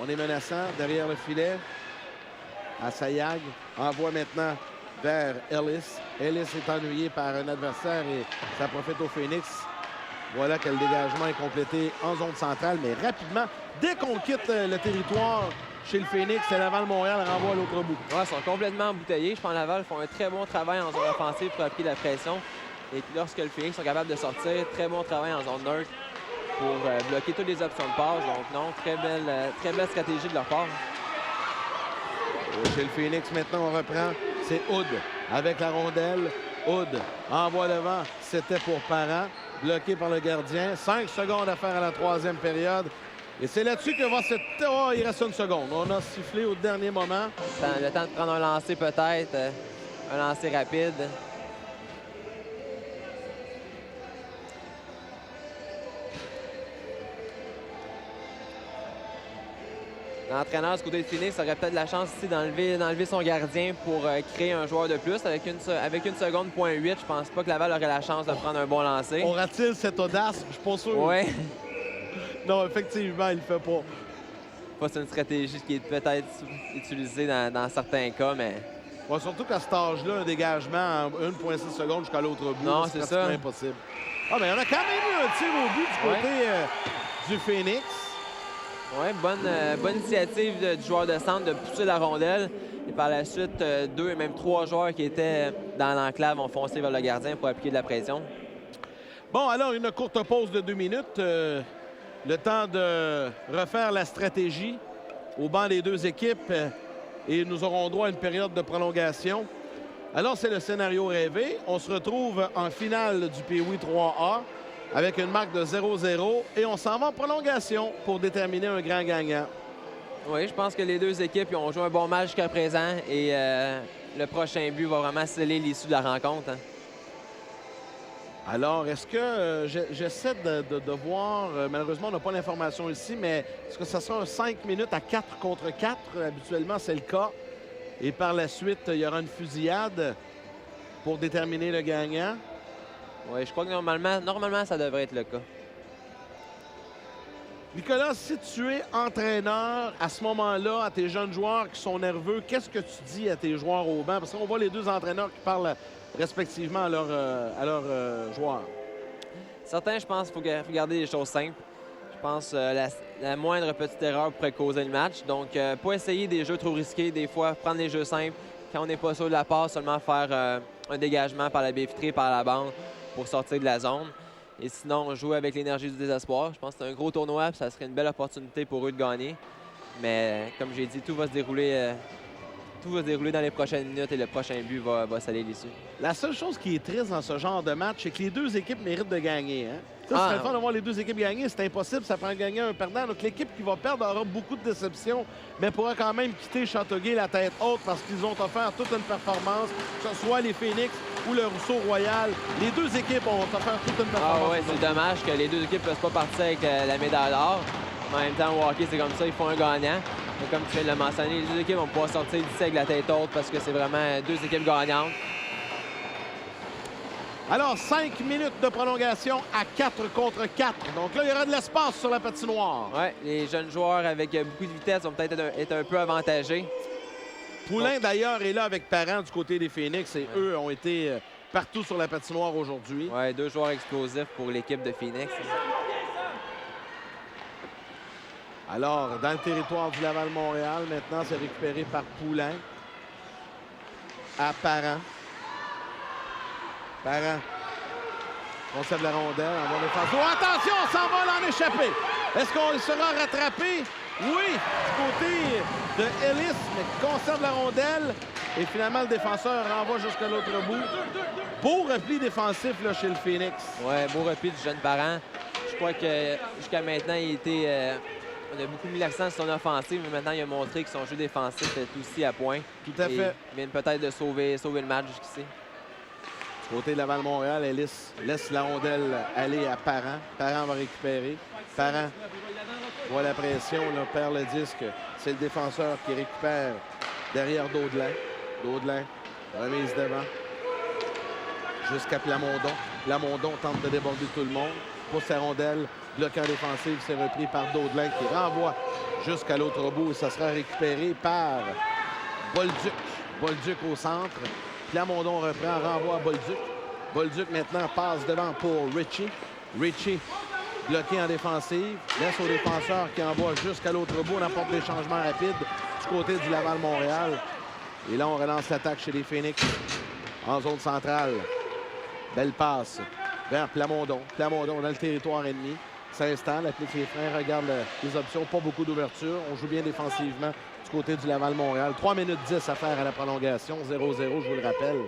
On est menaçant derrière le filet. Assayag envoie maintenant vers Ellis. Ellis est ennuyé par un adversaire et ça profite au Phoenix. Voilà que le dégagement est complété en zone centrale, mais rapidement, dès qu'on quitte le territoire chez le Phoenix et Laval-Montréal renvoie à l'autre bout. Ouais, ils sont complètement embouteillés. Je pense que Laval font un très bon travail en zone offensive pour appliquer la pression. Et lorsque le Phoenix sont capables de sortir, très bon travail en zone neutre pour bloquer toutes les options de passe. Donc non, très belle stratégie de leur part. Chez le Phoenix, maintenant, on reprend. C'est Hood avec la rondelle. Hood envoie devant. C'était pour Parent. Bloqué par le gardien. 5 secondes à faire à la troisième période. Et c'est là-dessus que va se... Oh, il reste une seconde. On a sifflé au dernier moment. Le temps de prendre un lancer peut-être. Un lancer rapide. L'entraîneur du côté de Phoenix aurait peut-être la chance ici d'enlever son gardien pour créer un joueur de plus. Avec une seconde, point 8, je pense pas que Laval aurait la chance de prendre un bon lancer. Aura-t-il cette audace? Je suis pas sûr. Oui. Non, effectivement, il le fait pas. C'est une stratégie qui est peut-être utilisée dans certains cas, mais... Ouais, surtout qu'à cet âge-là, un dégagement en 1,6 secondes jusqu'à l'autre bout, non, c'est ça. impossible. Ah, mais on a quand même eu un tir au but du côté du Phoenix. Oui, bonne initiative du joueur de centre de pousser la rondelle. Et par la suite, 2 et même 3 joueurs qui étaient dans l'enclave ont foncé vers le gardien pour appliquer de la pression. Bon, alors, une courte pause de 2 minutes. Le temps de refaire la stratégie au banc des deux équipes. Et nous aurons droit à une période de prolongation. Alors, c'est le scénario rêvé. On se retrouve en finale du Pee-Wee 3A avec une marque de 0-0. Et on s'en va en prolongation pour déterminer un grand gagnant. Oui, je pense que les deux équipes ont joué un bon match jusqu'à présent. Et le prochain but va vraiment sceller l'issue de la rencontre. Alors, est-ce que j'essaie de voir, malheureusement, on n'a pas l'information ici, mais est-ce que ça sera un 5 minutes à 4 contre 4? Habituellement, c'est le cas. Et par la suite, il y aura une fusillade pour déterminer le gagnant. Oui, je crois que normalement, ça devrait être le cas. Nicolas, si tu es entraîneur à ce moment-là, à tes jeunes joueurs qui sont nerveux, qu'est-ce que tu dis à tes joueurs au banc? Parce qu'on voit les deux entraîneurs qui parlent respectivement à leurs joueurs. Certains, je pense qu'il faut garder les choses simples. Je pense que la moindre petite erreur pourrait causer le match. Donc, pas essayer des jeux trop risqués. Des fois, prendre les jeux simples. Quand on n'est pas sûr de la passe, seulement faire un dégagement par la baie vitrée, par la bande pour sortir de la zone. Et sinon, jouer avec l'énergie du désespoir. Je pense que c'est un gros tournoi et ça serait une belle opportunité pour eux de gagner. Mais comme j'ai dit, tout va se dérouler dans les prochaines minutes et le prochain but va sceller l'issue. La seule chose qui est triste dans ce genre de match, c'est que les deux équipes méritent de gagner. Hein? Ça, ce serait le fun de voir les deux équipes gagner. C'est impossible, ça prend un gagnant, un perdant. Donc l'équipe qui va perdre aura beaucoup de déceptions, mais pourra quand même quitter Châteauguay la tête haute parce qu'ils ont offert toute une performance, que ce soit les Phoenix ou le Rousseau Royal. Les deux équipes ont offert toute une performance. Ah ouais, c'est dommage que les deux équipes ne peuvent pas partir avec la médaille d'or. Mais en même temps, au hockey, c'est comme ça, ils font un gagnant. Et comme tu viens de le mentionner, les deux équipes vont pouvoir sortir d'ici avec la tête haute parce que c'est vraiment deux équipes gagnantes. Alors, 5 minutes de prolongation à 4 contre 4. Donc là, il y aura de l'espace sur la patinoire. Oui, les jeunes joueurs avec beaucoup de vitesse vont peut-être être un peu avantagés. Poulain, d'ailleurs, est là avec Parent du côté des Phoenix et eux ont été partout sur la patinoire aujourd'hui. Oui, 2 joueurs explosifs pour l'équipe de Phoenix. Alors, dans le territoire du Laval-Montréal, maintenant, c'est récupéré par Poulain. À Parent. Parent conserve la rondelle, en bon défense. Oh, attention, on s'en va l'en échapper. Est-ce qu'on sera rattrapé? Oui, du côté de Ellis, mais qui conserve la rondelle. Et finalement, le défenseur renvoie jusqu'à l'autre bout. Beau repli défensif là, chez le Phoenix. Oui, beau repli du jeune Parent. Je crois que jusqu'à maintenant, on a beaucoup mis l'accent sur son offensive, mais maintenant, il a montré que son jeu défensif est aussi à point. Tout à fait. Il vient peut-être de sauver le match jusqu'ici. Côté de Laval-Montréal, Ellis laisse la rondelle aller à Parent. Parent va récupérer. Parent voit la pression, là, perd le disque. C'est le défenseur qui récupère derrière Daudelin. Daudelin, remise devant. Jusqu'à Plamondon. Plamondon tente de déborder tout le monde. Pousse sa rondelle. Bloquant défensif, c'est repris par Daudelin qui renvoie jusqu'à l'autre bout. Et ça sera récupéré par Bolduc. Bolduc au centre. Plamondon reprend, renvoie à Bolduc. Bolduc maintenant passe devant pour Ritchie. Ritchie bloqué en défensive. Laisse aux défenseurs qui envoient jusqu'à l'autre bout. On apporte des changements rapides du côté du Laval-Montréal. Et là, on relance l'attaque chez les Phoenix en zone centrale. Belle passe vers Plamondon. Plamondon dans le territoire ennemi. S'installe, applique les freins, regarde les options. Pas beaucoup d'ouverture. On joue bien défensivement du côté du Laval-Montréal. 3 minutes 10 à faire à la prolongation. 0-0, je vous le rappelle.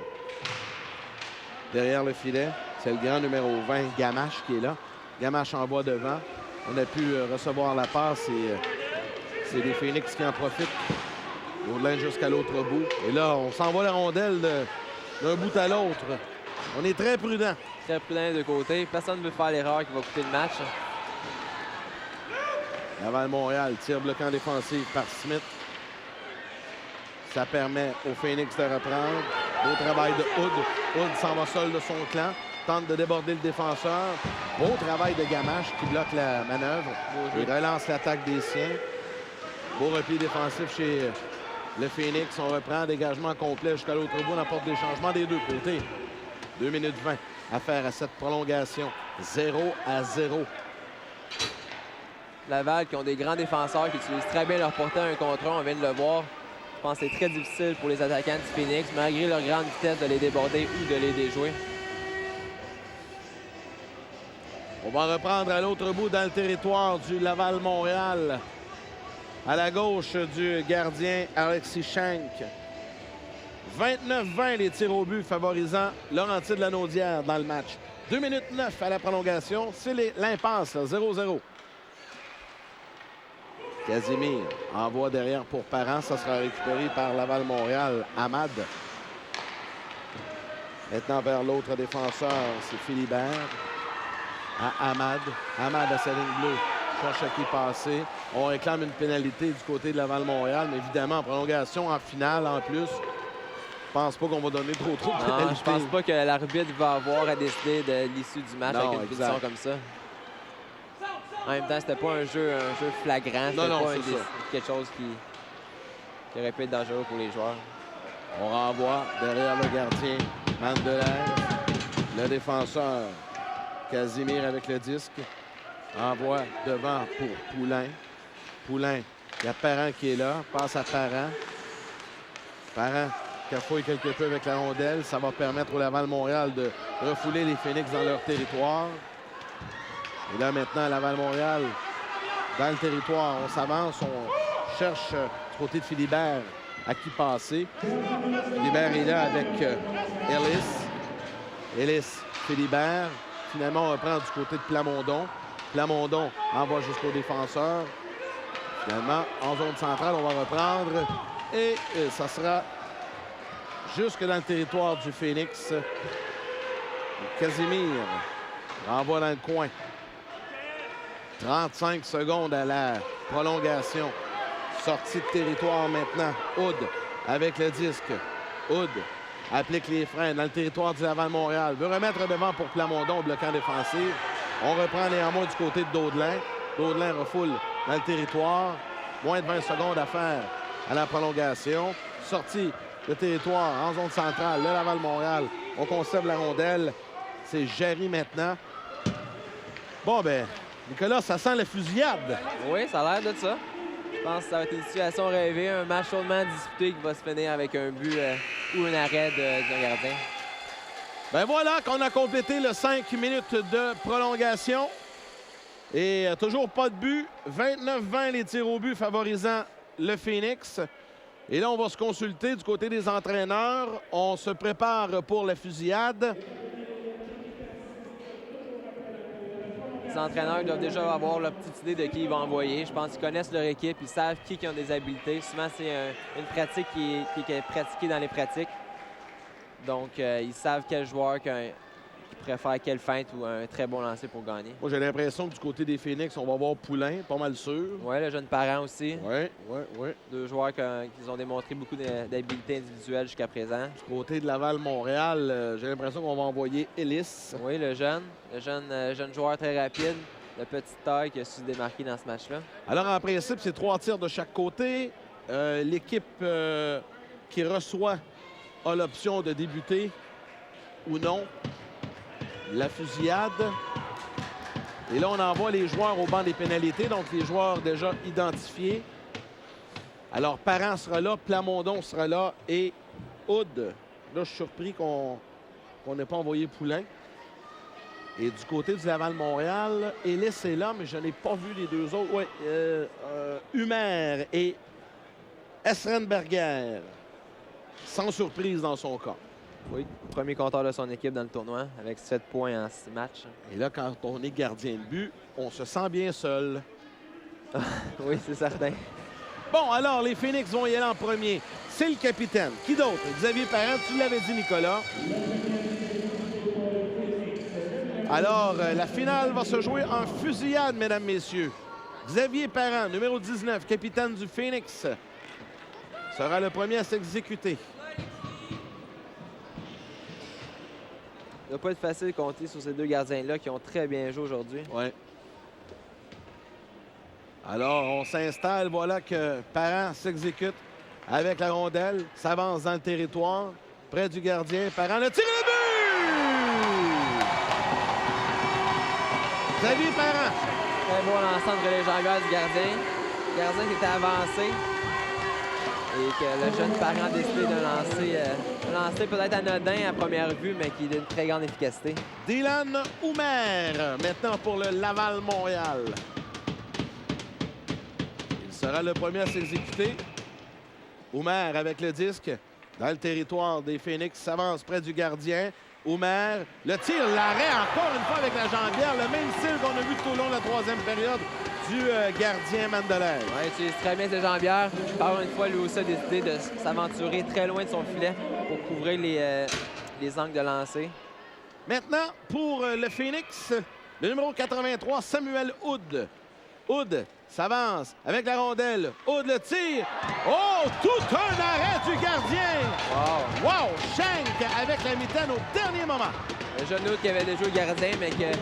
Derrière le filet, c'est le grand numéro 20, Gamache, qui est là. Gamache en bas devant. On a pu recevoir la passe et c'est les Phoenix qui en profitent. Au-delà jusqu'à l'autre bout. Et là, on s'envoie la rondelle d'un bout à l'autre. On est très prudent. Très prudent de côté. Personne ne veut faire l'erreur qui va coûter le match. Laval-Montréal, tir bloquant défensif par Smith. Ça permet aux Phoenix de reprendre. Beau travail de Hood. Hood s'en va seul de son clan. Tente de déborder le défenseur. Beau travail de Gamache qui bloque la manœuvre. Il relance l'attaque des siens. Beau repli défensif chez le Phoenix. On reprend. Dégagement complet jusqu'à l'autre bout. On apporte des changements des deux côtés. 2 minutes 20 à faire à cette prolongation. 0-0. Laval qui ont des grands défenseurs qui utilisent très bien leur portée à un contre un. On vient de le voir. Je pense que c'est très difficile pour les attaquants du Phoenix, malgré leur grande vitesse, de les déborder ou de les déjouer. On va reprendre à l'autre bout dans le territoire du Laval-Montréal. À la gauche du gardien Alexis Schenk. 29-20 les tirs au but favorisant Laurentide Lanaudière dans le match. 2 minutes 9 à la prolongation. C'est l'impasse, 0-0. Casimir envoie derrière pour Parent. Ça sera récupéré par Laval-Montréal. Ahmad. Maintenant vers l'autre défenseur, c'est Philibert. À Ahmad. Ahmad à sa ligne bleue. Cherche à qui passer. On réclame une pénalité du côté de Laval-Montréal, mais évidemment en prolongation, en finale en plus. Je pense pas qu'on va donner trop de pénalités. Non, je pense pas que l'arbitre va avoir à décider de l'issue du match avec une position comme ça. En même temps, c'était pas un jeu flagrant. C'était pas quelque chose qui aurait pu être dangereux pour les joueurs. On renvoie derrière le gardien Mandelaire. Le défenseur Casimir avec le disque. Envoie devant pour Poulain. Poulain, il y a Parent qui est là. Passe à Parent. Parent cafouille quelque peu avec la rondelle. Ça va permettre au Laval-Montréal de refouler les Phoenix dans leur territoire. Et là, maintenant, Laval-Montréal, dans le territoire, on s'avance, on cherche du côté de Philibert à qui passer. Philibert est là avec Ellis. Ellis, Philibert. Finalement, on reprend du côté de Plamondon. Plamondon envoie jusqu'au défenseur. Finalement, en zone centrale, on va reprendre. Et ça sera jusque dans le territoire du Phoenix. Casimir renvoie dans le coin. 35 secondes à la prolongation. Sortie de territoire maintenant. Hood avec le disque. Hood applique les freins dans le territoire du Laval-Montréal. Veut remettre devant pour Plamondon au bloquant défensif. On reprend néanmoins du côté de Daudelin. Daudelin refoule dans le territoire. Moins de 20 secondes à faire à la prolongation. Sortie de territoire en zone centrale. Le Laval-Montréal. On conserve la rondelle. C'est Jarry maintenant. Bon, ben, Nicolas, ça sent la fusillade. Oui, ça a l'air de ça. Je pense que ça va être une situation rêvée, un match chaudement disputé qui va se finir avec un but ou un arrêt d'un gardien. Ben voilà qu'on a complété le 5 minutes de prolongation. Et toujours pas de but. 29-20 les tirs au but favorisant le Phoenix. Et là, on va se consulter du côté des entraîneurs. On se prépare pour la fusillade. Les entraîneurs doivent déjà avoir leur petite idée de qui ils vont envoyer. Je pense qu'ils connaissent leur équipe, ils savent qui ont des habiletés. Souvent, c'est une pratique qui est pratiquée dans les pratiques. Donc, ils savent quel joueur qui préfère quelle feinte ou un très bon lancer pour gagner. Moi, j'ai l'impression que du côté des Phoenix, on va voir Poulain, pas mal sûr. Oui, le jeune Parent aussi. Oui. Deux joueurs qui ont démontré beaucoup d'habileté individuelle jusqu'à présent. Du côté de Laval-Montréal, j'ai l'impression qu'on va envoyer Ellis. Oui, le jeune joueur très rapide, de petite taille qui a su se démarquer dans ce match-là. Alors, en principe, c'est 3 tirs de chaque côté. L'équipe qui reçoit a l'option de débuter ou non la fusillade. Et là, on envoie les joueurs au banc des pénalités, donc les joueurs déjà identifiés. Alors, Parent sera là, Plamondon sera là et Hood. Là, je suis surpris qu'on n'ait pas envoyé Poulain. Et du côté du Laval-Montréal, Ellis est là, mais je n'ai pas vu les deux autres. Oui, Humer et Esrenberger. Sans surprise dans son cas. Oui, premier compteur de son équipe dans le tournoi avec 7 points en 6 matchs. Et là, quand on est gardien de but, on se sent bien seul. Oui, c'est certain. Bon, alors, les Phoenix vont y aller en premier. C'est le capitaine. Qui d'autre? Xavier Parent, tu l'avais dit, Nicolas. Alors, la finale va se jouer en fusillade, mesdames, messieurs. Xavier Parent, numéro 19, capitaine du Phoenix, sera le premier à s'exécuter. Ça va pas être facile de compter sur ces deux gardiens-là qui ont très bien joué aujourd'hui. Oui. Alors, on s'installe. Voilà que Parent s'exécute avec la rondelle. S'avance dans le territoire. Près du gardien. Parent le tir le but! Xavier Parent. Très bon lancement entre les jambes du gardien. Le gardien qui était avancé. Et que le jeune Parent a décidé de lancer peut-être anodin à première vue, mais qui est d'une très grande efficacité. Dylan Humer, maintenant pour le Laval-Montréal. Il sera le premier à s'exécuter. Humer avec le disque dans le territoire des Phoenix, s'avance près du gardien. Humer, le tir, l'arrêt encore une fois avec la jambière, le même style qu'on a vu tout au long de la troisième période du gardien Mandelaire. Oui, il utilise très bien ses jambières. Encore une fois, lui aussi a décidé de s'aventurer très loin de son filet pour couvrir les angles de lancer. Maintenant, pour le Phoenix, le numéro 83, Samuel Hood. Hood s'avance avec la rondelle. Hood le tire. Oh, tout un arrêt du gardien. Wow! Wow! Schenk avec la mitaine au dernier moment. Le jeune Hood qui avait déjà le gardien, mais que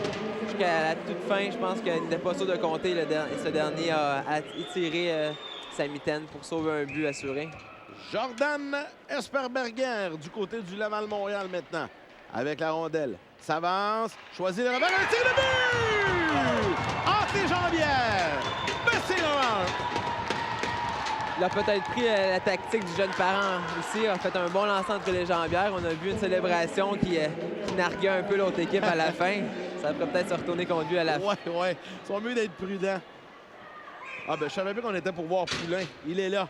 jusqu'à la toute fin, je pense qu'il n'était pas sûr de compter. Ce dernier a étiré sa mitaine pour sauver un but assuré. Jordan Esperberger du côté du Laval-Montréal maintenant. Avec la rondelle. S'avance. Choisit le revers. Un tir de but! Entre les jambières. C'est l'horreur. Il a peut-être pris la tactique du jeune Parent aussi. A fait un bon lancer entre les jambières. On a vu une célébration qui narguait un peu l'autre équipe à la fin. Ça pourrait peut-être se retourner contre lui à la fin. Ouais. Ils sont mieux d'être prudents. Ah ben, je savais bien qu'on était pour voir Poulain. Il est là.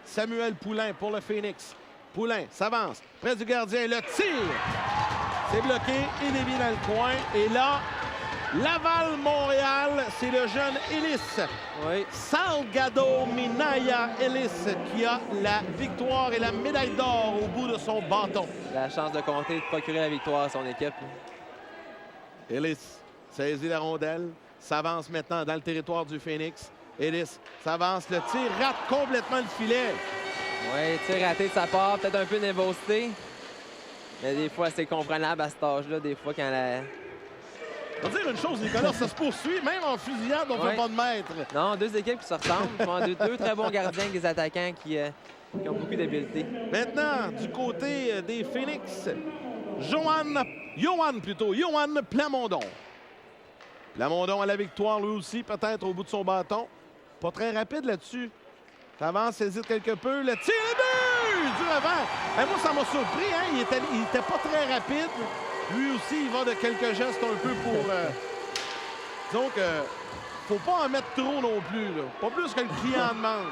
Samuel Poulain pour le Phoenix. Poulain s'avance. Près du gardien. Le tir. C'est bloqué. Il est bien dans le coin. Et là, Laval-Montréal, c'est le jeune Ellis. Oui. Salgado Minaya Ellis qui a la victoire et la médaille d'or au bout de son bâton. La chance de compter et de procurer la victoire à son équipe. Ellis saisit la rondelle, s'avance maintenant dans le territoire du Phoenix. Ellis s'avance, le tir rate complètement le filet. Oui, tir raté de sa part, peut-être un peu de nervosité. Mais des fois, c'est comprenable à cet âge-là, des fois quand la... On va dire une chose, Nicolas, ça se poursuit. Même en fusillade, on ne fait pas de mètre. Non, deux équipes qui se ressemblent. Deux très bons gardiens, des attaquants qui ont beaucoup d'habileté. Maintenant, du côté des Phoenix, Johan Plamondon. Plamondon à la victoire, lui aussi, peut-être au bout de son bâton. Pas très rapide là-dessus. Avance, hésite quelque peu. Le tir de but du revers. Moi, ça m'a surpris. Hein? Il était pas très rapide. Lui aussi, il va de quelques gestes un peu pour... Disons que faut pas en mettre trop non plus. Là. Pas plus que le client demande.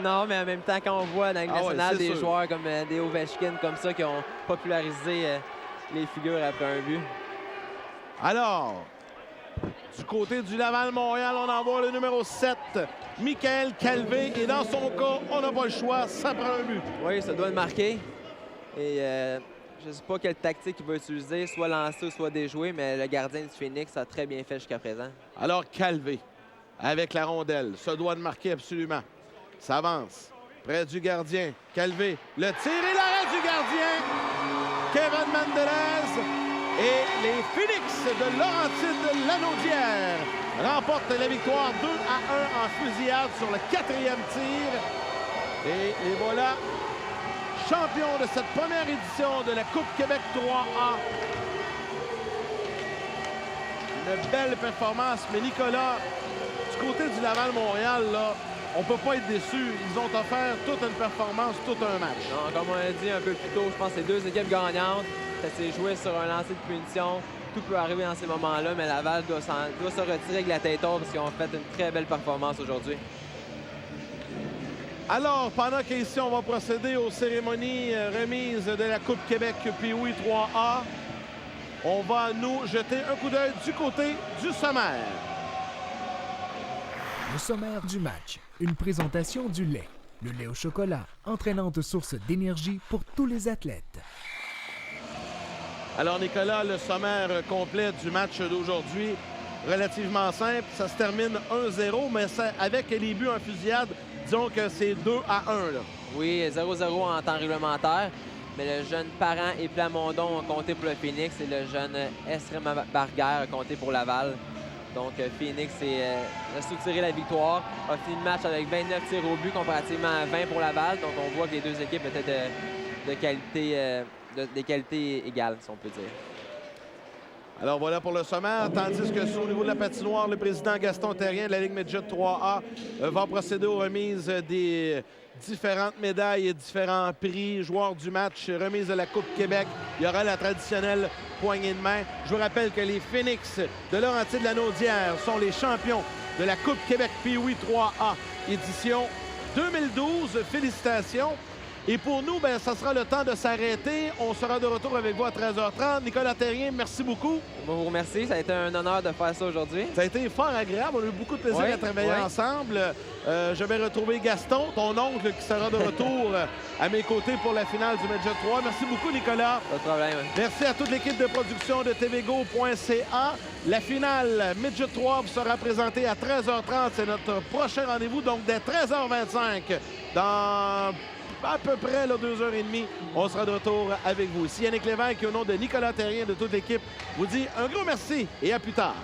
Non, mais en même temps, quand on voit dans la Ligue nationale des sûr. joueurs comme des Ovechkin comme ça qui ont popularisé les figures après un but. Alors, du côté du Laval-Montréal, on envoie le numéro 7, Michael Calvé. Et dans son cas, on n'a pas le choix, ça prend un but. Oui, ça doit le marquer. Et je ne sais pas quelle tactique il va utiliser, soit lancer ou soit déjouer, mais le gardien du Phoenix a très bien fait jusqu'à présent. Alors, Calvé, avec la rondelle, se doit de marquer absolument. S'avance, près du gardien. Calvé, le tir et l'arrêt du gardien. Kevin Mandelez et les Phoenix de Laurentide-Lanaudière remportent la victoire 2-1 en fusillade sur le 4e tir. Et voilà, champion de cette première édition de la Coupe Québec 3A. Une belle performance. Mais Nicolas, du côté du Laval-Montréal, là, on ne peut pas être déçu. Ils ont offert toute une performance, tout un match. Non, comme on a dit un peu plus tôt, je pense que c'est deux équipes gagnantes. Ça s'est joué sur un lancer de punition. Tout peut arriver dans ces moments-là, mais Laval doit se retirer avec la tête haute parce qu'ils ont fait une très belle performance aujourd'hui. Alors, pendant qu'ici, on va procéder aux cérémonies remises de la Coupe Québec Pee-Wee 3A, on va nous jeter un coup d'œil du côté du sommaire. Le sommaire du match. Une présentation du lait. Le lait au chocolat, entraînante source d'énergie pour tous les athlètes. Alors, Nicolas, le sommaire complet du match d'aujourd'hui, relativement simple. Ça se termine 1-0, mais avec les buts en fusillade, disons que c'est 2-1. Là. Oui, 0-0 en temps réglementaire, mais le jeune Parent et Plamondon ont compté pour le Phoenix et le jeune Esrema Barguère a compté pour Laval. Donc, Phoenix a soutiré la victoire, a fini le match avec 29 tirs au but comparativement à 20 pour Laval. Donc, on voit que les deux équipes étaient des qualités égales, si on peut dire. Alors voilà pour le sommaire, tandis que au niveau de la patinoire, le président Gaston Terrien de la Ligue Midget 3A va procéder aux remises des différentes médailles et différents prix. Joueurs du match, remise de la Coupe Québec. Il y aura la traditionnelle poignée de main. Je vous rappelle que les Phoenix de Laurentides-la-Naudière sont les champions de la Coupe Québec Pee-Wee 3A édition 2012. Félicitations. Et pour nous, ben, ça sera le temps de s'arrêter. On sera de retour avec vous à 13h30. Nicolas Terrien, merci beaucoup. Moi, je vous remercie. Ça a été un honneur de faire ça aujourd'hui. Ça a été fort agréable. On a eu beaucoup de plaisir à travailler ensemble. Je vais retrouver Gaston, ton oncle, qui sera de retour à mes côtés pour la finale du Midget 3. Merci beaucoup, Nicolas. Pas de problème. Merci à toute l'équipe de production de tvgo.ca. La finale Midget 3 vous sera présentée à 13h30. C'est notre prochain rendez-vous, donc dès 13h25. Dans à peu près 2h30, on sera de retour avec vous. Ici Yannick Lévesque, au nom de Nicolas Terrien de toute l'équipe, vous dit un gros merci et à plus tard.